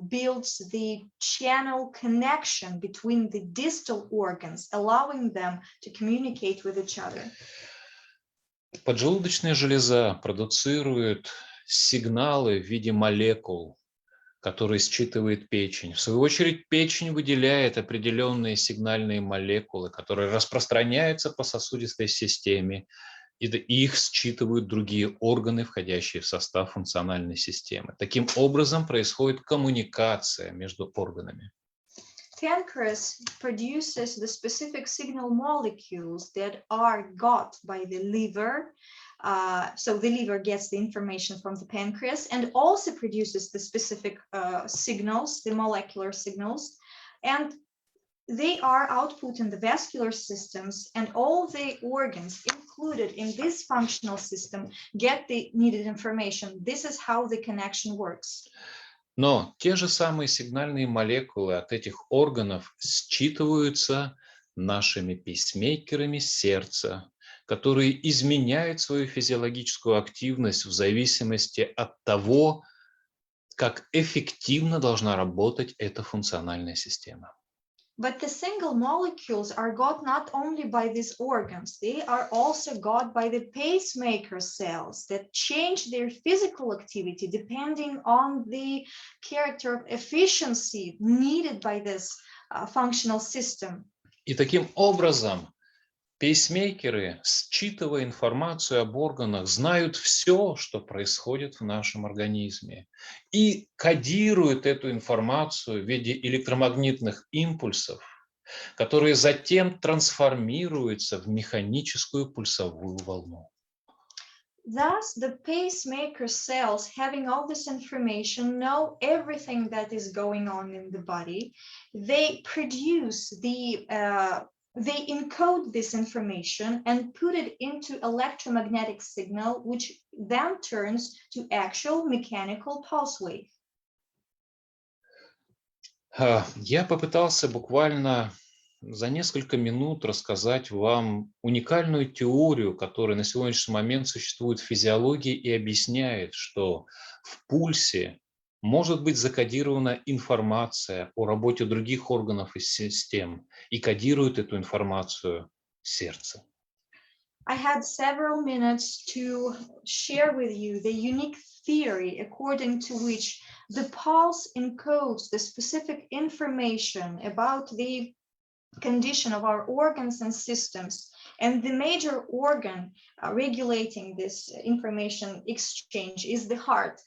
builds the channel connection between the distal organs, allowing them to communicate with each other.
Поджелудочная железа продуцирует сигналы в виде молекул, которые считывает печень. В свою очередь, печень выделяет определенные сигнальные молекулы, которые распространяются по сосудистой системе, и их считывают другие органы, входящие в состав функциональной системы. Таким образом, происходит коммуникация между органами.
Pancreas produces the specific signal molecules that are got by the liver. So the liver gets the information from the pancreas and also produces the specific signals, the molecular signals, and they are output in the vascular systems, and all the organs included in this functional system get the needed information. This is how the connection works.
Но те же самые сигнальные молекулы от этих органов считываются нашими пейсмейкерами сердца, которые изменяют свою физиологическую активность в зависимости от того, как эффективно должна работать эта функциональная система.
But the single molecules are got not only by these organs, they are also got by the pacemaker cells that change their physical activity depending on the character of efficiency needed by this functional system.
И таким образом пейсмейкеры, считывая информацию об органах, знают все, что происходит в нашем организме, и кодируют эту информацию в виде электромагнитных импульсов, которые затем трансформируются в механическую пульсовую волну.
Thus, the pacemaker cells, having all this information, know everything that is going on in the body. They produce they encode this information and put it into electromagnetic signal, which then turns to actual mechanical pulse wave.
Я попытался буквально за несколько минут рассказать вам уникальную теорию, которая на сегодняшний момент существует в физиологии и объясняет, что в пульсе может быть закодирована информация о работе других органов и систем, и кодирует эту информацию сердце.
I had several minutes to share with you the unique theory according to which the pulse encodes the specific information about the condition of our organs and systems, and the major organ regulating this information exchange is the heart.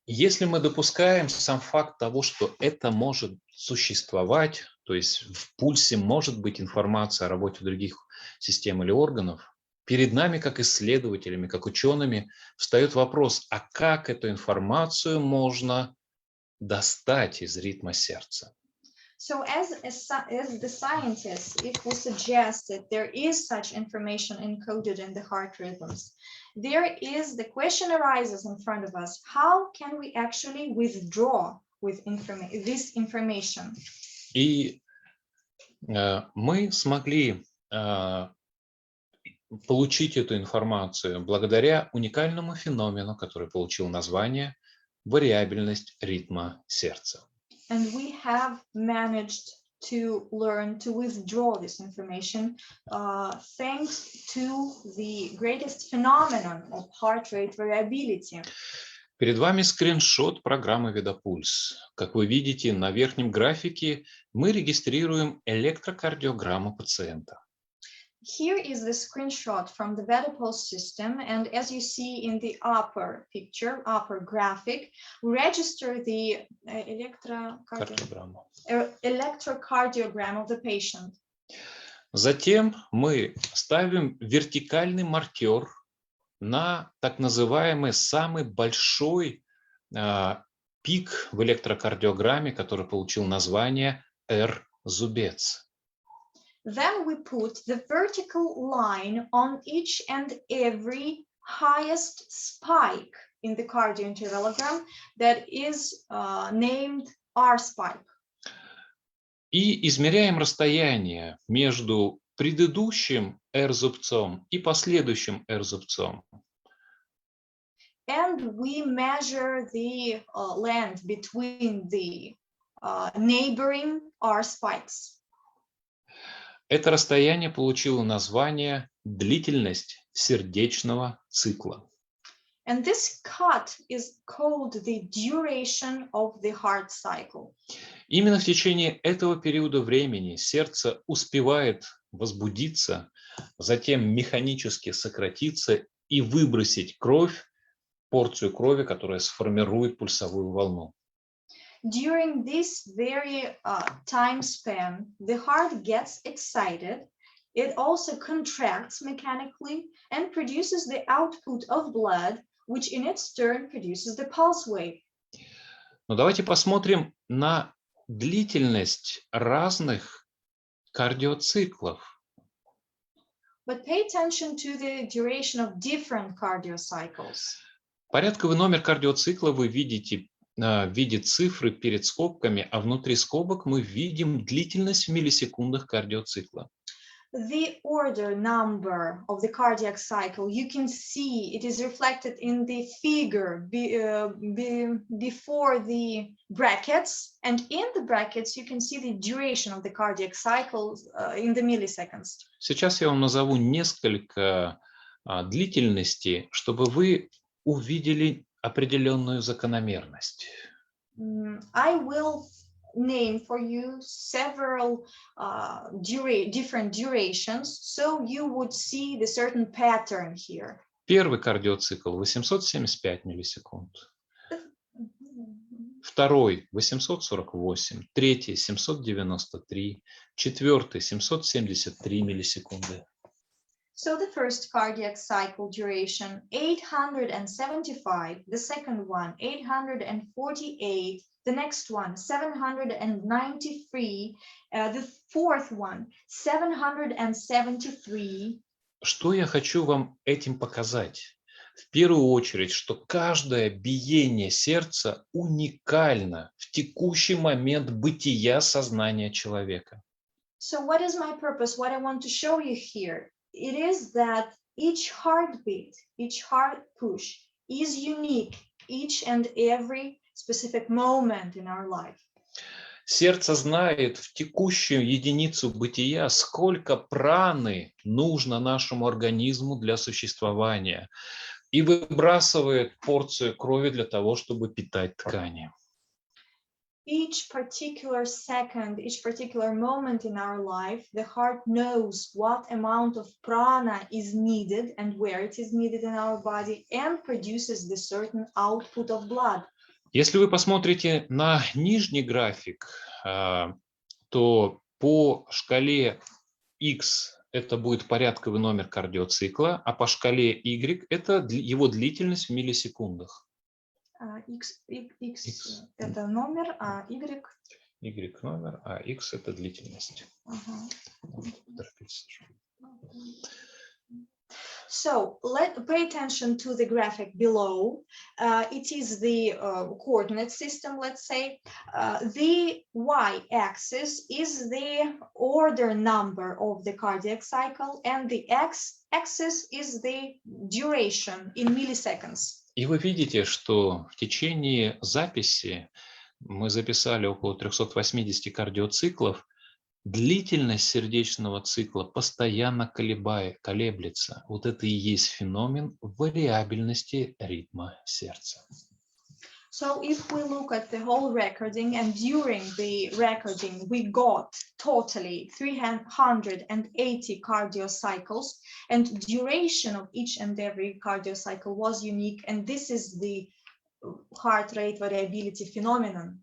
Если мы допускаем сам факт того, что это может существовать, то есть в пульсе может быть информация о работе других систем или органов, перед нами, как исследователями, как учеными, встает вопрос, а как эту информацию можно достать из ритма сердца?
So as the scientists, if we suggest that there is such information encoded in the heart rhythms, the question arises in front of us, how can we actually withdraw with this information?
И мы смогли получить эту информацию благодаря уникальному феномену, который получил название вариабельность ритма сердца.
And we have managed to learn to withdraw this information thanks to the greatest phenomenon of heart rate variability.
Перед вами скриншот программы Ведопульс. Как вы видите, на верхнем графике мы регистрируем электрокардиограмму пациента.
Here is the screenshot from the Vedapulse system, and as you see in the upper picture, upper graphic, we register the electrocardiogram of the patient.
Затем мы ставим вертикальный маркер на так называемый самый большой пик в электрокардиограмме, который получил название R-зубец.
Then we put the vertical line on each and every highest spike in the cardiointervallogram that is named R-spike.
И измеряем расстояние между предыдущим R-зубцом и последующим R-зубцом.
And we measure the length between the neighboring R-spikes.
Это расстояние получило название длительность сердечного цикла.
And this cut is called the duration of the heart cycle.
Именно в течение этого периода времени сердце успевает возбудиться, затем механически сократиться и выбросить кровь, порцию крови, которая сформирует пульсовую волну.
During this very time span, the heart gets excited. It also contracts mechanically and produces the output of blood, which in its turn produces the pulse wave.
Но давайте посмотрим на длительность разных кардиоциклов.
But pay attention to the duration of different cardio cycles.
Порядковый номер кардиоцикла вы видите в виде цифры перед скобками, а внутри скобок мы видим длительность в миллисекундах кардиоцикла.
The order number of the cardiac cycle, you can see it is reflected in the figure before the brackets, and in the brackets you can see the duration of the cardiac cycle in the milliseconds.
Сейчас я вам назову несколько длительностей, чтобы вы увидели определенную закономерность.
I will name for you several different durations, so you would see the certain pattern here.
Первый кардиоцикл 875 миллисекунд, второй 848, третий 793, четвертый 773 миллисекунды.
So the first cardiac cycle duration 875, the second one 848, the next one 793, the fourth one 773.
Что я хочу вам этим показать? В первую очередь, что каждое биение сердца уникально в текущий момент бытия сознания человека.
So what is my purpose? What I want to show you here? It is that each heartbeat, each heart push is unique, each and every specific moment in our life.
Сердце знает в текущую единицу бытия, сколько праны нужно нашему организму для существования, и выбрасывает порцию крови для того, чтобы питать ткани.
Each particular second, each particular moment in our life, the heart knows what amount of prana is needed and where it is needed in our body and produces the certain output of blood.
Если вы посмотрите на нижний график, то по шкале X это будет порядковый номер кардиоцикла, а по шкале Y это его длительность в миллисекундах.
X это номер, а Y?
Y номер, а X это длительность.
So pay attention to the graphic below. It is the coordinate system, let's say. The y-axis is the order number of the cardiac cycle, and the x-axis is the duration in milliseconds.
И вы видите, что в течение записи мы записали около 380 кардиоциклов. Длительность сердечного цикла постоянно колеблется. Вот это и есть феномен вариабельности ритма сердца.
So if we look at the whole recording, and during the recording we got totally 380 cardiocycles, and duration of each and every cardiocycle was unique, and this is the heart rate variability phenomenon.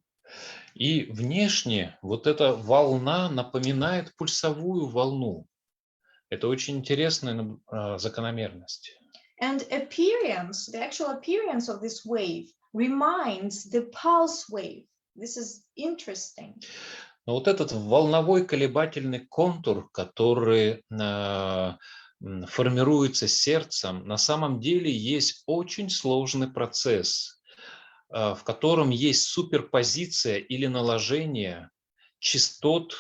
И внешне вот эта волна напоминает пульсовую волну. Это очень интересная закономерность.
And appearance, the actual appearance of this wave reminds the pulse wave. This is interesting.
Но вот этот волновой колебательный контур, который формируется сердцем, на самом деле есть очень сложный процесс, в котором есть суперпозиция или наложение частот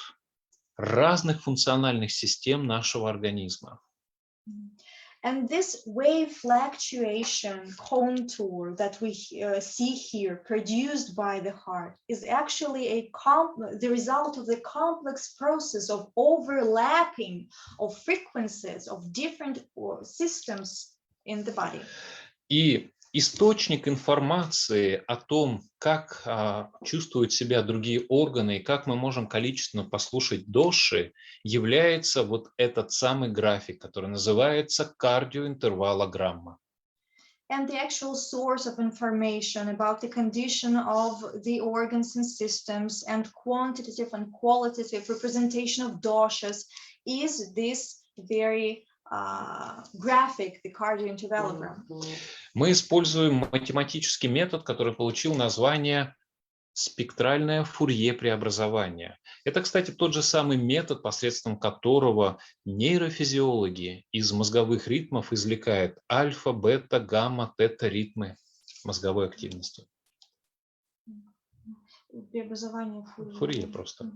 разных функциональных систем нашего организма.
And this wave fluctuation contour that we see here produced by the heart is actually the result of the complex process of overlapping of frequencies of different systems in the body.
И источник информации о том, как чувствуют себя другие органы и как мы можем количественно послушать доши, является вот этот самый график, который называется кардиоинтервалограмма.
And the actual source of information about the condition of the organs and systems and quantitative and qualitative representation of doshas is this very graphic, the cardiointervalogram.
Мы используем математический метод, который получил название спектральное Фурье-преобразование. Это, кстати, тот же самый метод, посредством которого нейрофизиологи из мозговых ритмов извлекают альфа, бета, гамма, тета ритмы мозговой активности.
Преобразование
Фурье просто.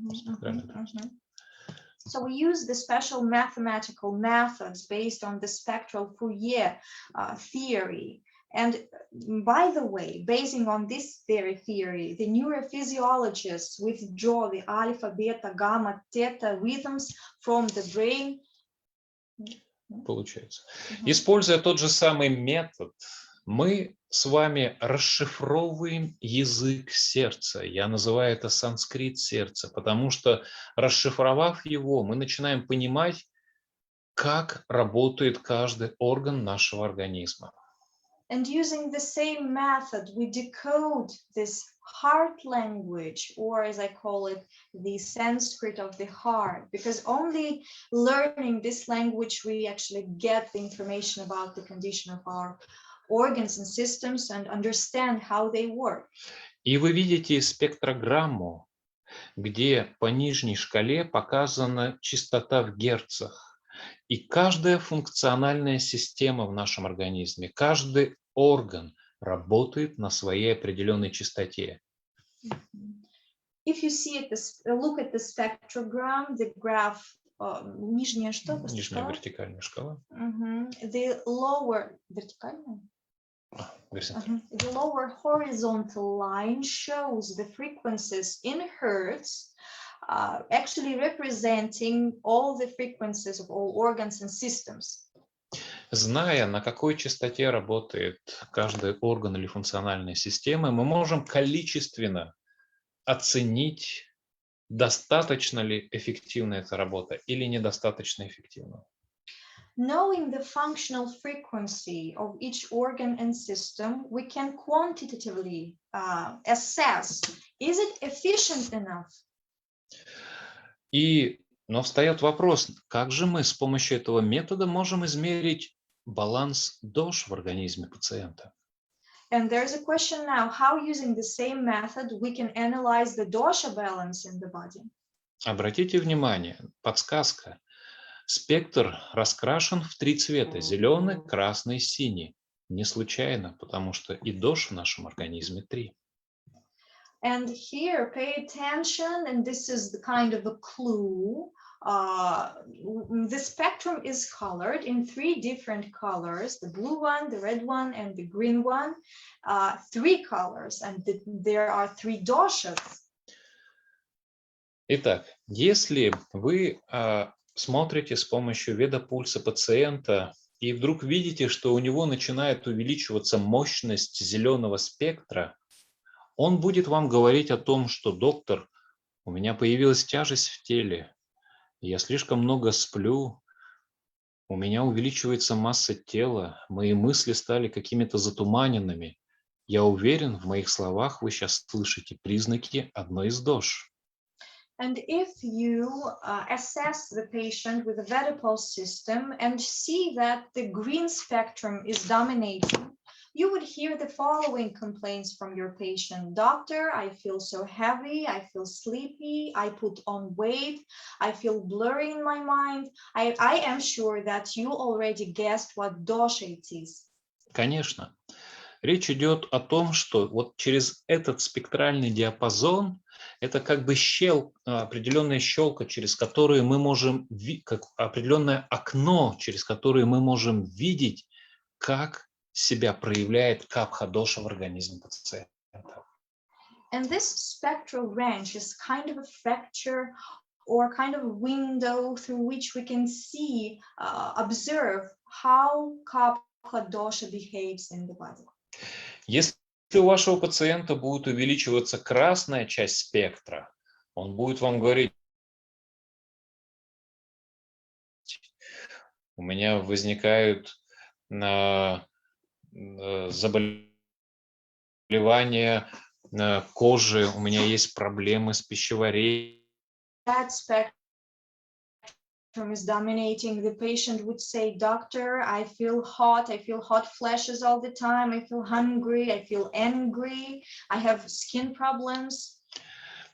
So we use the special mathematical methods based on the spectral Fourier theory. And by the way, basing on this theory, the neurophysiologists withdraw the alpha, beta, gamma, theta rhythms from the brain.
Получается. Используя тот же самый метод, мы с вами расшифровываем язык сердца. Я называю это санскрит сердца, потому что, расшифровав его, мы начинаем понимать, как работает каждый орган нашего организма.
And using the same method, we decode this heart language, or as I call it, the Sanskrit of the heart, because only learning this language, we actually get the information about the condition of our organs and systems and understand how they work.
И вы видите спектрограмму, где по нижней шкале показана частота в герцах. И каждая функциональная система в нашем организме, каждый орган работает на своей определенной частоте.
If you see it, look at the spectrogram, the graph, нижняя что?
Нижняя вертикальная шкала.
The lower вертикальная? The lower horizontal line shows the frequencies in hertz, actually representing all the frequencies of all organs and systems.
Зная, на какой частоте работает каждый орган или функциональная система, мы можем количественно оценить, достаточно ли эффективна эта работа или недостаточно эффективна.
Knowing the functional frequency of each organ and system, we can quantitatively assess, is it efficient enough?
Но встает вопрос, как же мы с помощью этого метода можем измерить баланс дош в организме пациента?
And there's a question now, how using the same method we can analyze the dosha balance in the body?
Обратите внимание, подсказка. Спектр раскрашен в 3 цвета: зеленый, красный, синий. Не случайно, потому что и дош в нашем организме 3.
And here, pay attention, and this is the kind of a clue. The spectrum is colored in 3 different colors: the blue one, the red one, and the green one. 3 colors, and there are 3 doshas.
Итак, если вы смотрите с помощью ведопульса пациента и вдруг видите, что у него начинает увеличиваться мощность зеленого спектра, он будет вам говорить о том, что доктор, у меня появилась тяжесть в теле, я слишком много сплю, у меня увеличивается масса тела, мои мысли стали какими-то затуманенными. Я уверен, в моих словах вы сейчас слышите признаки одной из дош.
And if you assess the patient with a Vedapulse system and see that the green spectrum is dominating, you would hear the following complaints from your patient. Doctor, I feel so heavy, I feel sleepy, I put on weight, I feel blurry in my mind. I am sure that you already guessed what dosha it is.
Конечно. Речь идет о том, что вот через этот спектральный диапазон это как бы определенная щелка, через которую мы можем, как определенное окно, через которое мы можем видеть, как себя проявляет капха-доша в организме пациента.
And this spectral range is kind of a fracture or kind of a window through which we can see, observe how kapha dosha behaves in the body.
Если у вашего пациента будет увеличиваться красная часть спектра, он будет вам говорить: у меня возникают заболевания кожи, у меня есть проблемы с пищеварением.
That spectrum is dominating. The patient would say, "Doctor, I feel hot flashes all the time, I feel hungry, I feel angry, I have skin problems."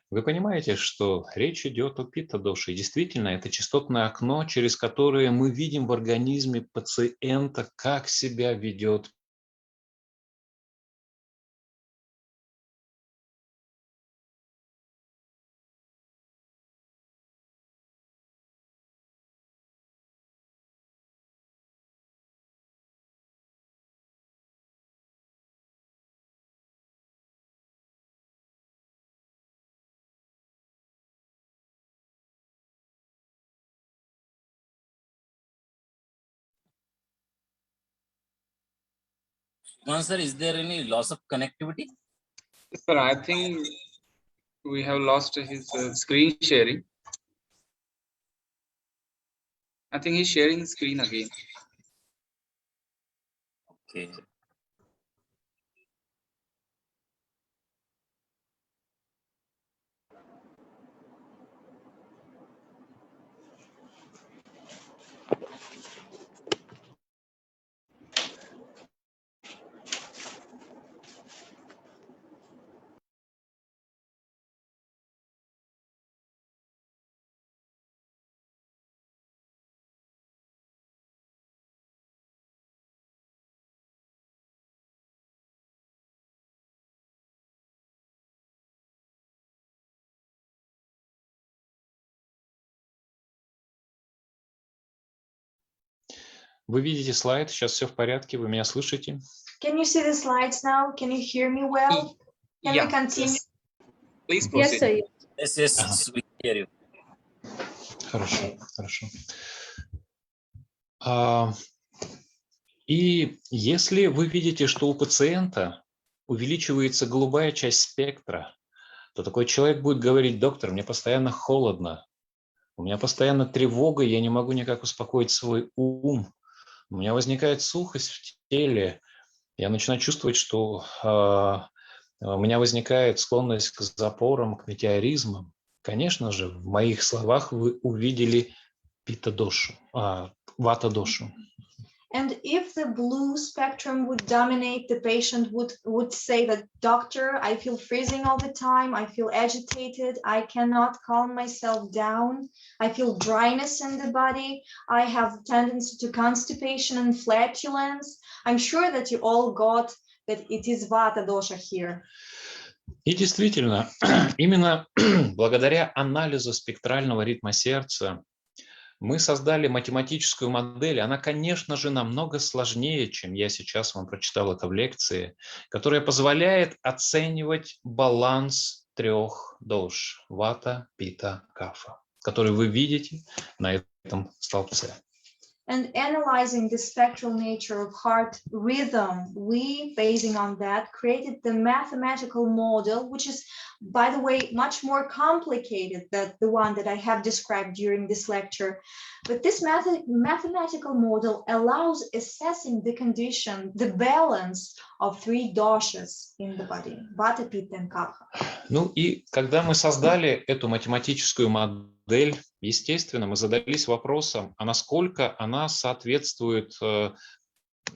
Вы понимаете, что речь идет о пита-доше. Действительно, это частотное окно, через которое мы видим в организме пациента, как себя ведет.
Sir, is there any loss of connectivity?
Sir, I think we have lost his screen sharing. I think he's sharing his screen again.
Okay.
Вы видите слайд, сейчас все в порядке, вы меня слышите?
Can you see the slides now? Can you hear me well? Can we continue?
Yes. Please
Yes,
proceed.
sir.
Yes, we hear you.
Хорошо, хорошо. И если вы видите, что у пациента увеличивается голубая часть спектра, то такой человек будет говорить: доктор, мне постоянно холодно, у меня постоянно тревога, я не могу никак успокоить свой ум, у меня возникает сухость в теле, я начинаю чувствовать, что у меня возникает склонность к запорам, к метеоризмам. Конечно же, в моих словах вы увидели пита-дошу, вата-дошу.
And if the blue spectrum would dominate, the patient would say that, "Doctor, I feel freezing all the time, I feel agitated, I cannot calm myself down, I feel dryness in the body, I have tendency to constipation and flatulence." I'm sure that you all got that it is vata dosha here.
И действительно, именно благодаря анализу спектрального ритма сердца мы создали математическую модель. Она, конечно же, намного сложнее, чем я сейчас вам прочитал это в лекции, которая позволяет оценивать баланс трех дош – вата, пита, кафа, который вы видите на этом столбце.
And analyzing the spectral nature of heart rhythm, we, basing on that, created the mathematical model, which is, by the way, much more complicated than the one that I have described during this lecture. But this mathematical model allows assessing the condition, the balance of three doshas in the body, vata, pitta, and kapha.
Ну и когда мы создали эту математическую модель, естественно, мы задались вопросом, а насколько она соответствует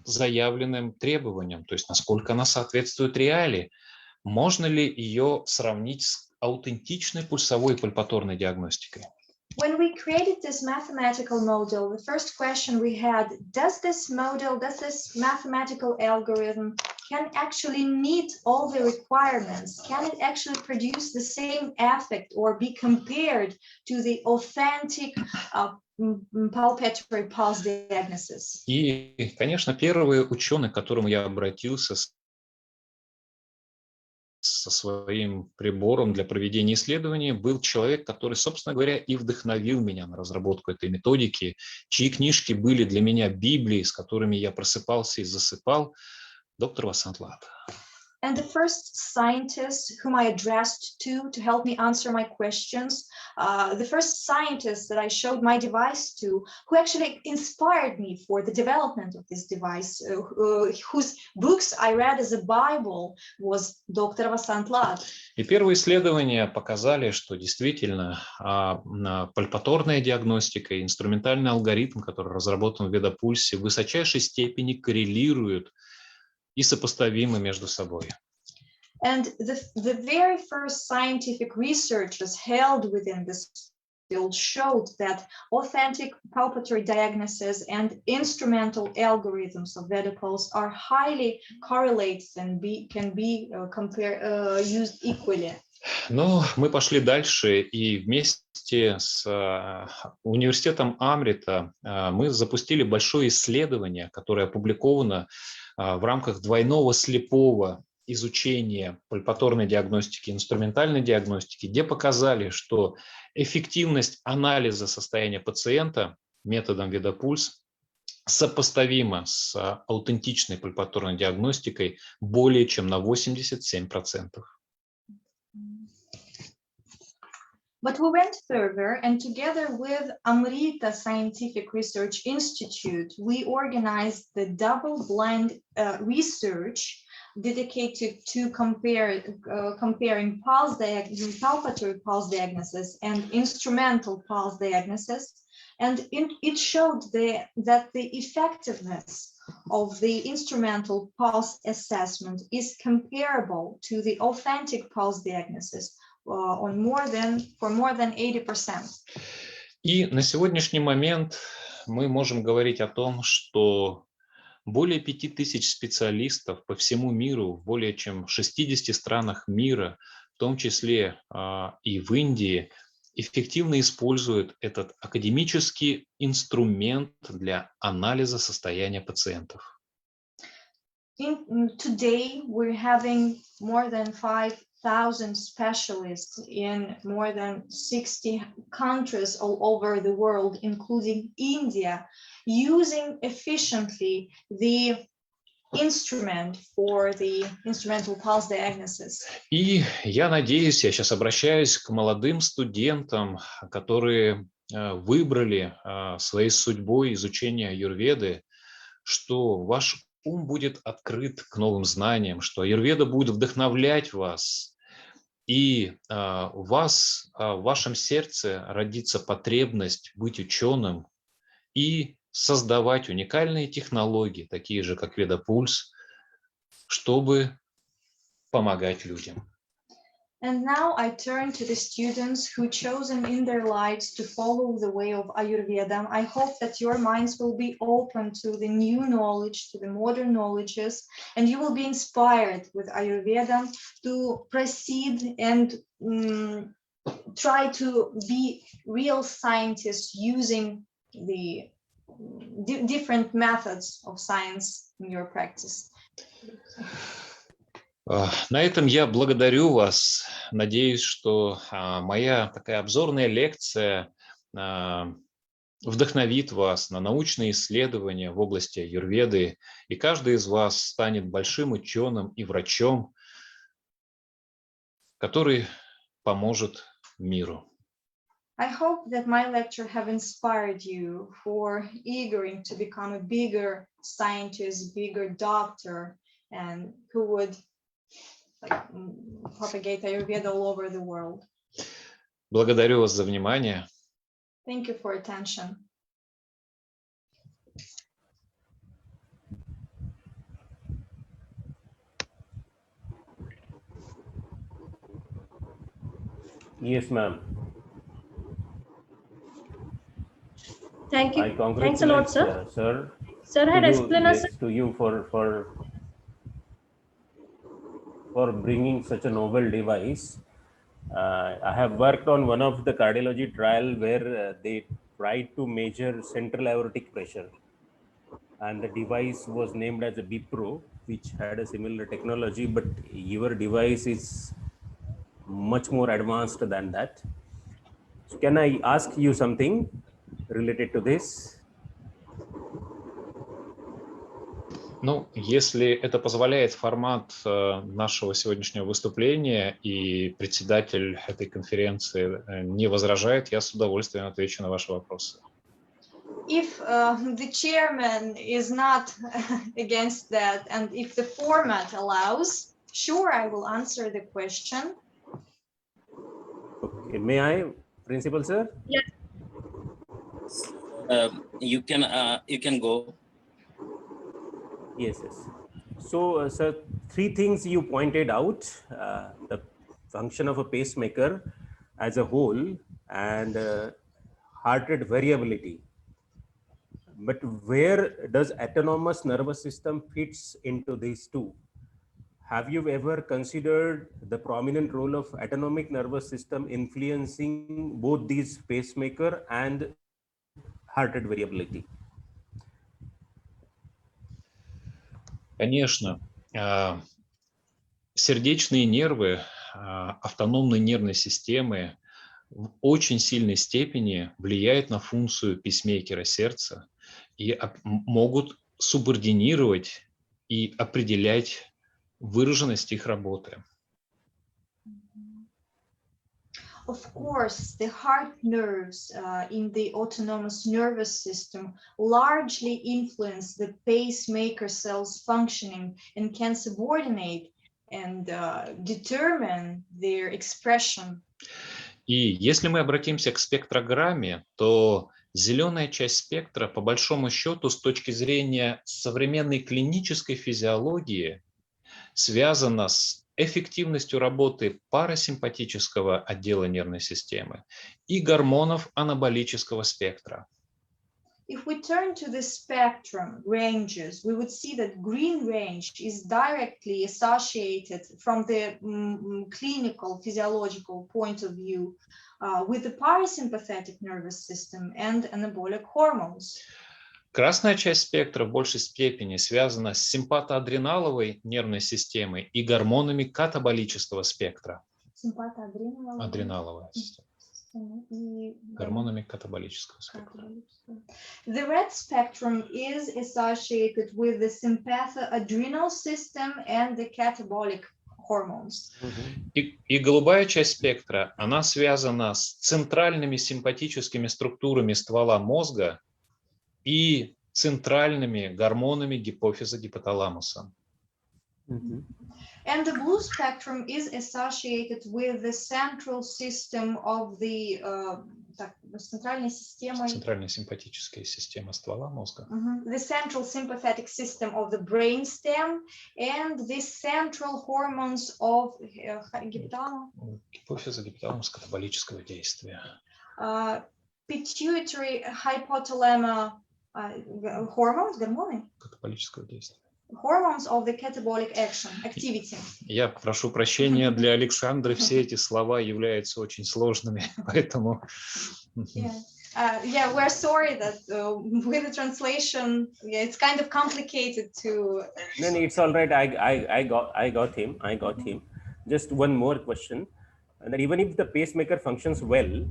заявленным требованиям, то есть насколько она соответствует реалии. Можно ли ее сравнить с аутентичной пульсовой и пальпаторной диагностикой?
When we created this mathematical model, the first question we had, does this mathematical algorithm, can actually meet all the requirements? Can it actually produce the same effect or be compared to the authentic palpatory pulse diagnosis?
И, конечно, первый ученый, к которому я обратился со своим прибором для проведения исследований, был человек, который, собственно говоря, и вдохновил меня на разработку этой методики, чьи книжки были для меня Библией, с которыми я просыпался и засыпал, доктор Васант Лад.
And the first scientist whom I addressed to help me answer my questions, the first scientist that I showed my device to, who actually inspired me for the development of this device, whose books I read as a Bible, was Dr. Vasant Lad.
И первые исследования показали, что действительно пальпаторная диагностика и инструментальный алгоритм, который разработан в Ведапульсе, в высочайшей степени коррелируют и сопоставимы между собой.
And the very first scientific researches held within this field showed that authentic palpatory diagnosis and instrumental algorithms of Vedapulse are highly correlated and can be used equally.
Но мы пошли дальше, и вместе с университетом Амрита мы запустили большое исследование, которое опубликовано в рамках двойного слепого изучения пальпаторной диагностики и инструментальной диагностики, где показали, что эффективность анализа состояния пациента методом Ведапульс сопоставима с аутентичной пальпаторной диагностикой более чем на 87%.
But we went further, and together with Amrita Scientific Research Institute, we organized the double-blind research dedicated to comparing palpatory pulse diagnosis and instrumental pulse diagnosis, and it showed that the effectiveness of the instrumental pulse assessment is comparable to the authentic pulse diagnosis. For more than 80%.
И на сегодняшний момент мы можем говорить о том, что более 5000 специалистов по всему миру, в более чем 60 странах мира, в том числе и в Индии, эффективно используют этот академический инструмент для анализа состояния пациентов.
Today we're having more than 5,000 specialists in more than 60 countries all over the world, including India, using efficiently the instrument for the instrumental pulse diagnosis.
И я надеюсь, я сейчас обращаюсь к молодым студентам, которые выбрали своей судьбой изучение аюрведы, что ваш ум будет открыт к новым знаниям, что аюрведа будет вдохновлять вас, и в вашем сердце родится потребность быть ученым и создавать уникальные технологии, такие же, как Ведапульс, чтобы помогать людям.
And now I turn to the students who chosen in their lives to follow the way of Ayurveda. I hope that your minds will be open to the new knowledge, to the modern knowledges, and you will be inspired with Ayurveda to proceed and try to be real scientists using the different methods of science in your practice.
На этом я благодарю вас. Надеюсь, что моя такая обзорная лекция вдохновит вас на научные исследования в области аюрведы, и каждый из вас станет большим ученым и врачом, который поможет миру.
I hope that my lecture have inspired you for eagering to become a bigger scientist, bigger doctor, and who would propagate Ayurveda all over the world.
Благодарю вас за внимание.
Thank you for attention.
Yes, ma'am.
Thank you.
I congratulate,
Thanks a lot, sir.
sir.
Sir had
to you,
explained us.
yes, to you for for bringing such a novel device. I have worked on one of the cardiology trial where they tried to measure central aortic pressure, and the device was named as a BPRO, which had a similar technology, but your device is much more advanced than that. So can I ask you something related to this?
Ну, если это позволяет формат нашего сегодняшнего выступления и председатель этой конференции не возражает, я с удовольствием отвечу на ваши вопросы.
If the chairman is not against that, and if the format allows, sure, I will answer the question.
Okay. May I, Principal Sir?
Yes.
You can go.
Yes, yes. So, sir, three things you pointed out: the function of a pacemaker as a whole, and heart rate variability. But where does autonomous nervous system fits into these two? Have you ever considered the prominent role of autonomic nervous system influencing both these pacemaker and heart rate variability?
Конечно. Сердечные нервы автономной нервной системы в очень сильной степени влияют на функцию пейсмейкера сердца и могут субординировать и определять выраженность их работы.
Of course, the heart nerves in the autonomous nervous system largely influence the pacemaker cell's functioning and can subordinate and determine their expression.
И если мы обратимся к спектрограмме, то зеленая часть спектра, по большому счету, с точки зрения современной клинической физиологии, связана с эффективностью работы парасимпатического отдела нервной системы и гормонов анаболического спектра.
If we turn to the spectrum ranges, we would see that green range is directly associated from the clinical physiological point of view with the parasympathetic nervous system and anabolic hormones.
Красная часть спектра в большей степени связана с симпатоадреналовой нервной системой и гормонами катаболического спектра. Адреналовая система. Гормонами катаболического спектра.
The red spectrum is associated with the sympathoadrenal system and the catabolic hormones.
И голубая часть спектра, она связана с центральными симпатическими структурами ствола мозга и центральными гормонами гипофиза гипоталамуса.
And the blue spectrum is associated with the central system of the
Центральная симпатическая система ствола мозга.
The central sympathetic system of the brain stem and the central hormones of
Гипофиза гипоталамус катаболического действия.
Pituitary hypothalamus hormones, гормоны?
Катаболического действия.
Hormones of the catabolic action, activity.
Я прошу прощения, для Александры все эти слова являются очень сложными, поэтому...
Yeah, we're sorry that with the translation, it's kind of complicated to...
No, it's all right. I got him. Just one more question. And that even if the pacemaker functions well,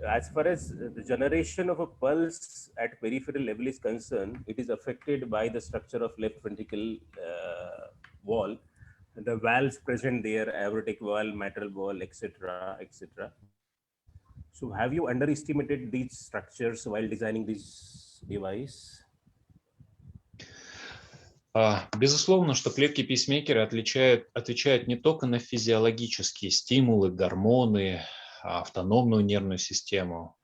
as far as the generation of a pulse at peripheral level is concerned, it is affected by the structure of left ventricle wall, the valves present there, aortic valve, mitral valve, etc., etc. So have you underestimated these structures while designing this device?
Безусловно, что клетки пейсмейкера отвечают не только на физиологические стимулы, гормоны, автономную нервную систему.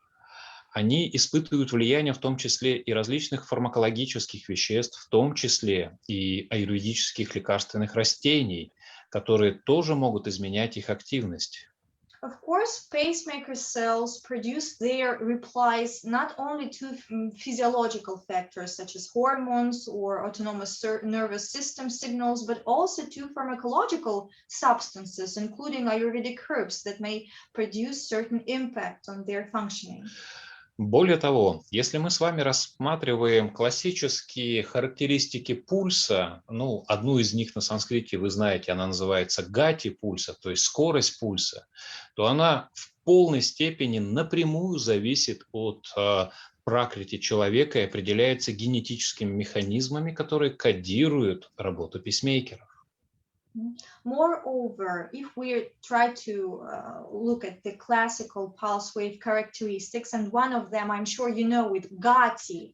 Они испытывают влияние в том числе и различных фармакологических веществ, в том числе и аюрведических лекарственных растений, которые тоже могут изменять их активность.
Of course, pacemaker cells produce their replies not only to physiological factors such as hormones or autonomous nervous system signals, but also to pharmacological substances, including Ayurvedic herbs that may produce certain impact on their functioning.
Более того, если мы с вами рассматриваем классические характеристики пульса, ну, одну из них на санскрите вы знаете, она называется гати пульса, то есть скорость пульса, то она в полной степени напрямую зависит от пракрити человека и определяется генетическими механизмами, которые кодируют работу писмейкеров.
Moreover, if we try to look at the classical pulse wave characteristics, and one of them, I'm sure you know with Gati,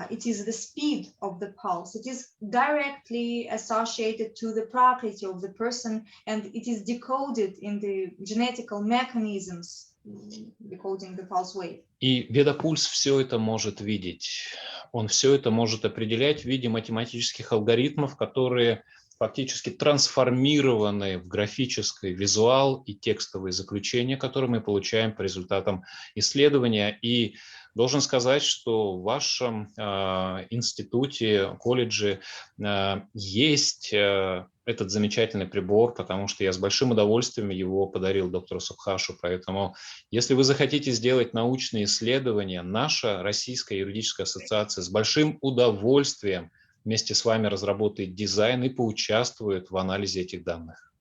it is the speed of the pulse. It is directly associated to the property of the person, and it is decoded in the genetical mechanisms decoding the pulse wave.
И Ведапульс все это может видеть. Он все это может определять в виде математических алгоритмов, которые фактически трансформированы в графический визуал и текстовые заключения, которые мы получаем по результатам исследования. И должен сказать, что в вашем институте, колледже есть этот замечательный прибор, потому что я с большим удовольствием его подарил доктору Субхашу. Поэтому, если вы захотите сделать научные исследования, наша Российская юридическая ассоциация с большим удовольствием вместе с вами разработает дизайн и поучаствует в анализе этих данных.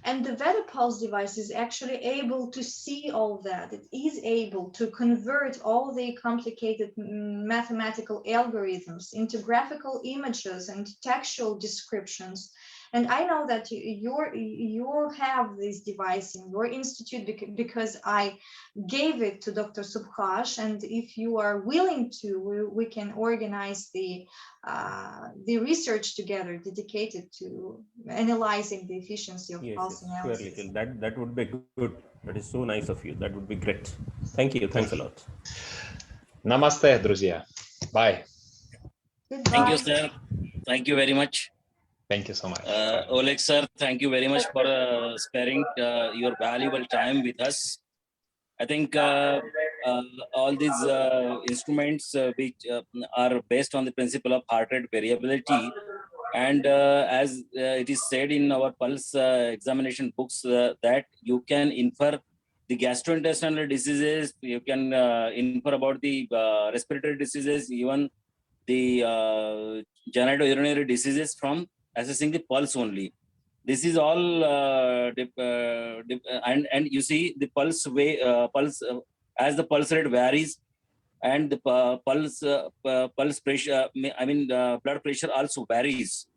And the VetaPulse device is actually able to see all that. It is able to convert all the complicated mathematical algorithms into graphical images and textual descriptions. And I know that you have this device in your institute because I gave it to Dr. Subhash, and if you are willing to, we can organize the research together dedicated to analyzing the efficiency of pulse analysis.
Surely. That would be good. That is so nice of you. That would be great. Thank you. Thanks a lot.
Namaste, друзья. Bye.
Goodbye.
Thank you, sir. Thank you very much.
Thank you so much.
Oleg, sir, thank you very much for sparing your valuable time with us. I think all these instruments which are based on the principle of heart rate variability, and as it is said in our pulse examination books that you can infer the gastrointestinal diseases, you can infer about the respiratory diseases, even the genitourinary diseases from assessing the pulse only. This is all and you see the pulse as the pulse rate varies, and the pulse pressure, I mean blood pressure also varies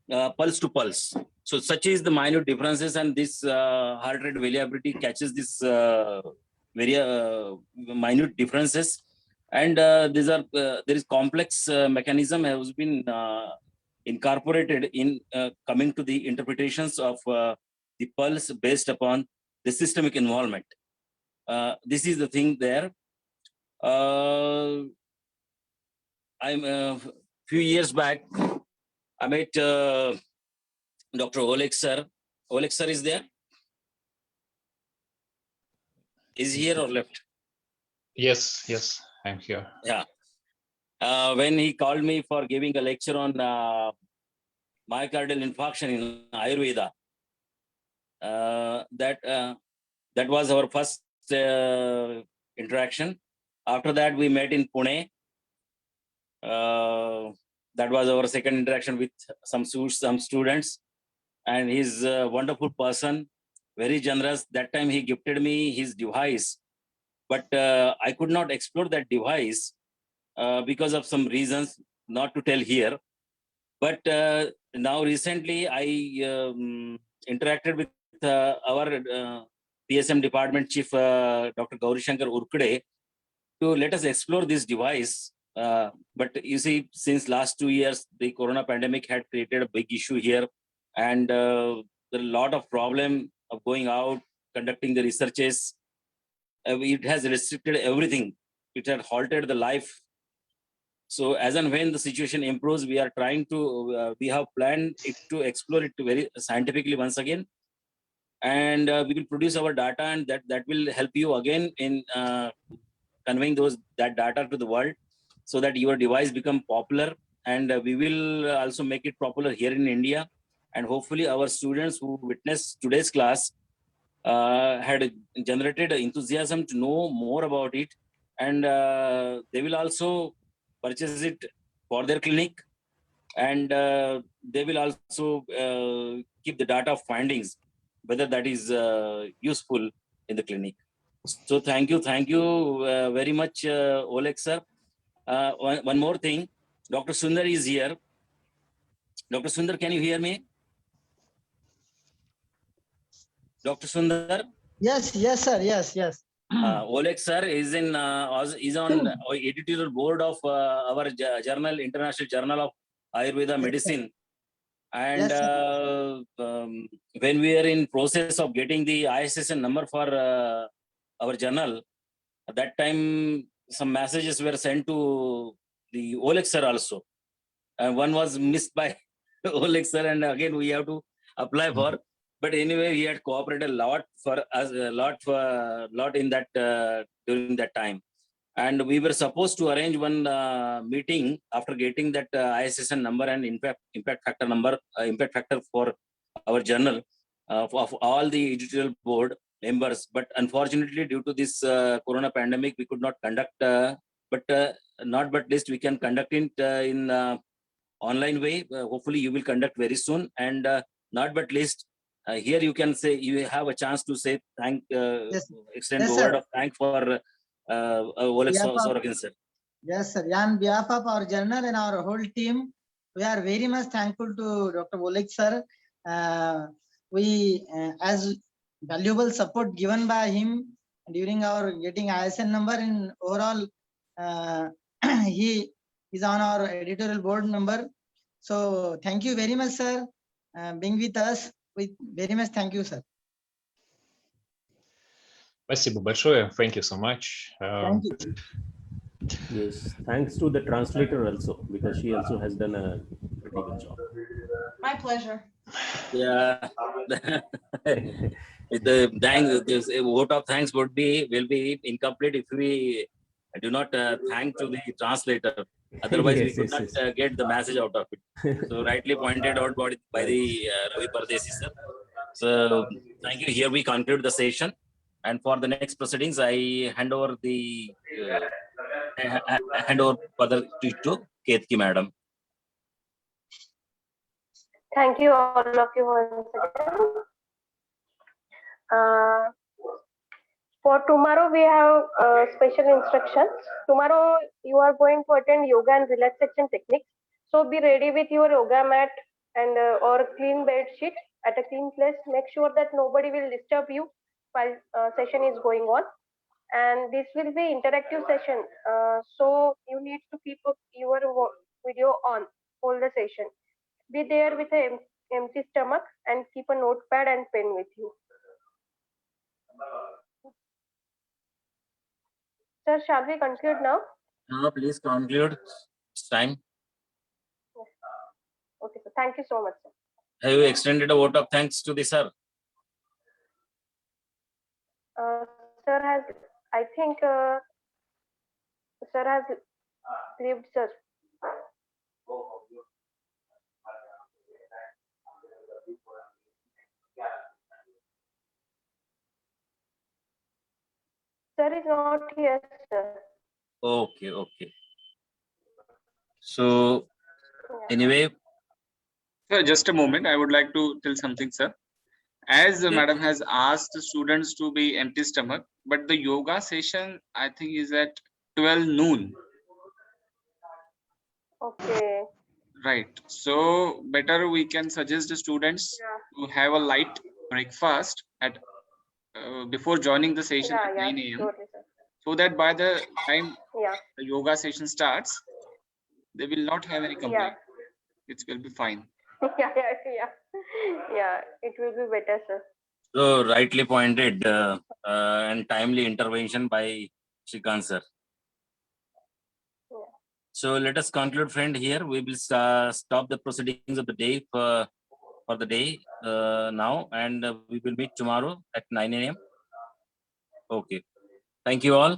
pulse to pulse. So such is the minute differences, and this heart rate variability catches this very minute differences, and these are there is complex mechanism has been incorporated in coming to the interpretations of the pulse based upon the systemic involvement. This is the thing there. I'm a few years back, I met Dr. Oleg sir. Oleg sir is there? Is he here or left?
Yes, I'm here.
Yeah. When he called me for giving a lecture on myocardial infarction in Ayurveda, that was our first interaction. After that, we met in Pune. That was our second interaction with some students, and he's a wonderful person, very generous. That time he gifted me his device, but I could not explore that device because of some reasons, not to tell here. But now recently I interacted with our PSM department chief, Dr. Gaurishankar Urkade, to let us explore this device. But you see, since last 2 years, the corona pandemic had created a big issue here, and there are a lot of problem of going out, conducting the researches. It has restricted everything. It had halted the life. So as and when the situation improves, we are trying to, we have planned it to explore it very scientifically once again. and we will produce our data, and that will help you again in conveying that data to the world, so that your device become popular, and we will also make it popular here in India. And hopefully our students who witnessed today's class had generated enthusiasm to know more about it, and they will also purchase it for their clinic, and they will also keep the data findings, whether that is useful in the clinic. So thank you very much, Oleg sir. One more thing, Dr. Sundar is here. Dr. Sundar, can you hear me? Dr. Sundar?
Yes, sir. Yes.
Oleg sir is on editorial board of our journal, International Journal of Ayurveda Medicine. And
Yes,
when we are in process of getting the ISSN number for our journal, at that time some messages were sent to the Oleg sir also. And one was missed by Oleg sir, and again we have to apply for. But anyway, he had cooperated a lot for us, a lot in that during that time. And we were supposed to arrange one meeting after getting that ISSN number and impact factor for our journal of all the editorial board members. But unfortunately, due to this corona pandemic, we could not conduct. But least we can conduct it in online way. Hopefully, you will conduct very soon. And not but least, here you can say you have a chance to say extend a word of thanks for Oleg Sorokin sir.
Yes, sir. On behalf of our journal and our whole team, we are very much thankful to Dr. Oleg sir. We, as valuable support given by him during our getting ISN number, and overall, he is on our editorial board member. So thank you very much, sir, being with us. We very much thank you, sir.
Спасибо большое. Thank you so much.
Thank you.
Yes, thanks to the translator also, because she also has done a pretty good job.
My pleasure.
Yeah. The vote of thanks will be incomplete if we do not thank to the translator. Otherwise, we could not get the message out of it. So rightly pointed out by the Ravi Pardesi sir. So thank you. Here we conclude the session, and for the next proceedings, I hand over further to Ketki madam.
Thank you all of you once again. For tomorrow, we have special instructions. Tomorrow, you are going to attend yoga and relaxation techniques. So be ready with your yoga mat and or clean bed sheet at a clean place. Make sure that nobody will disturb you while session is going on. And this will be interactive session. So you need to keep your video on all the session. Be there with an empty stomach and keep a notepad and pen with you. Sir, shall we conclude now?
No, please conclude. It's time.
Yes. Okay, sir. Thank you so much, sir.
Have you extended a vote of thanks to the sir?
Sir has, I think, sir has leaved, sir. Sir is not here, sir.
Okay. So anyway,
Sir, just a moment. I would like to tell something, sir. As
Okay.
madam has asked the students to be empty stomach, but the yoga session I think is at 12 noon.
Okay.
Right. So better we can suggest the students to have a light breakfast at before joining the session at 9 a.m.
Surely, sir.
so that by the time
Yeah.
the yoga session starts, they will not have any complaint. It will be fine.
Yeah, it will be better, sir.
so rightly pointed and timely intervention by Shrikant sir.
Yeah.
So let us conclude, friend. Here we will stop the proceedings of the day for the day now, and we will meet tomorrow at 9 a.m. Okay. Thank you all.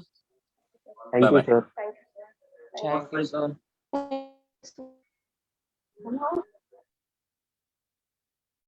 Thank you,
Bye-bye.
sir.
Thank you.
Thank you, sir.
Thank you.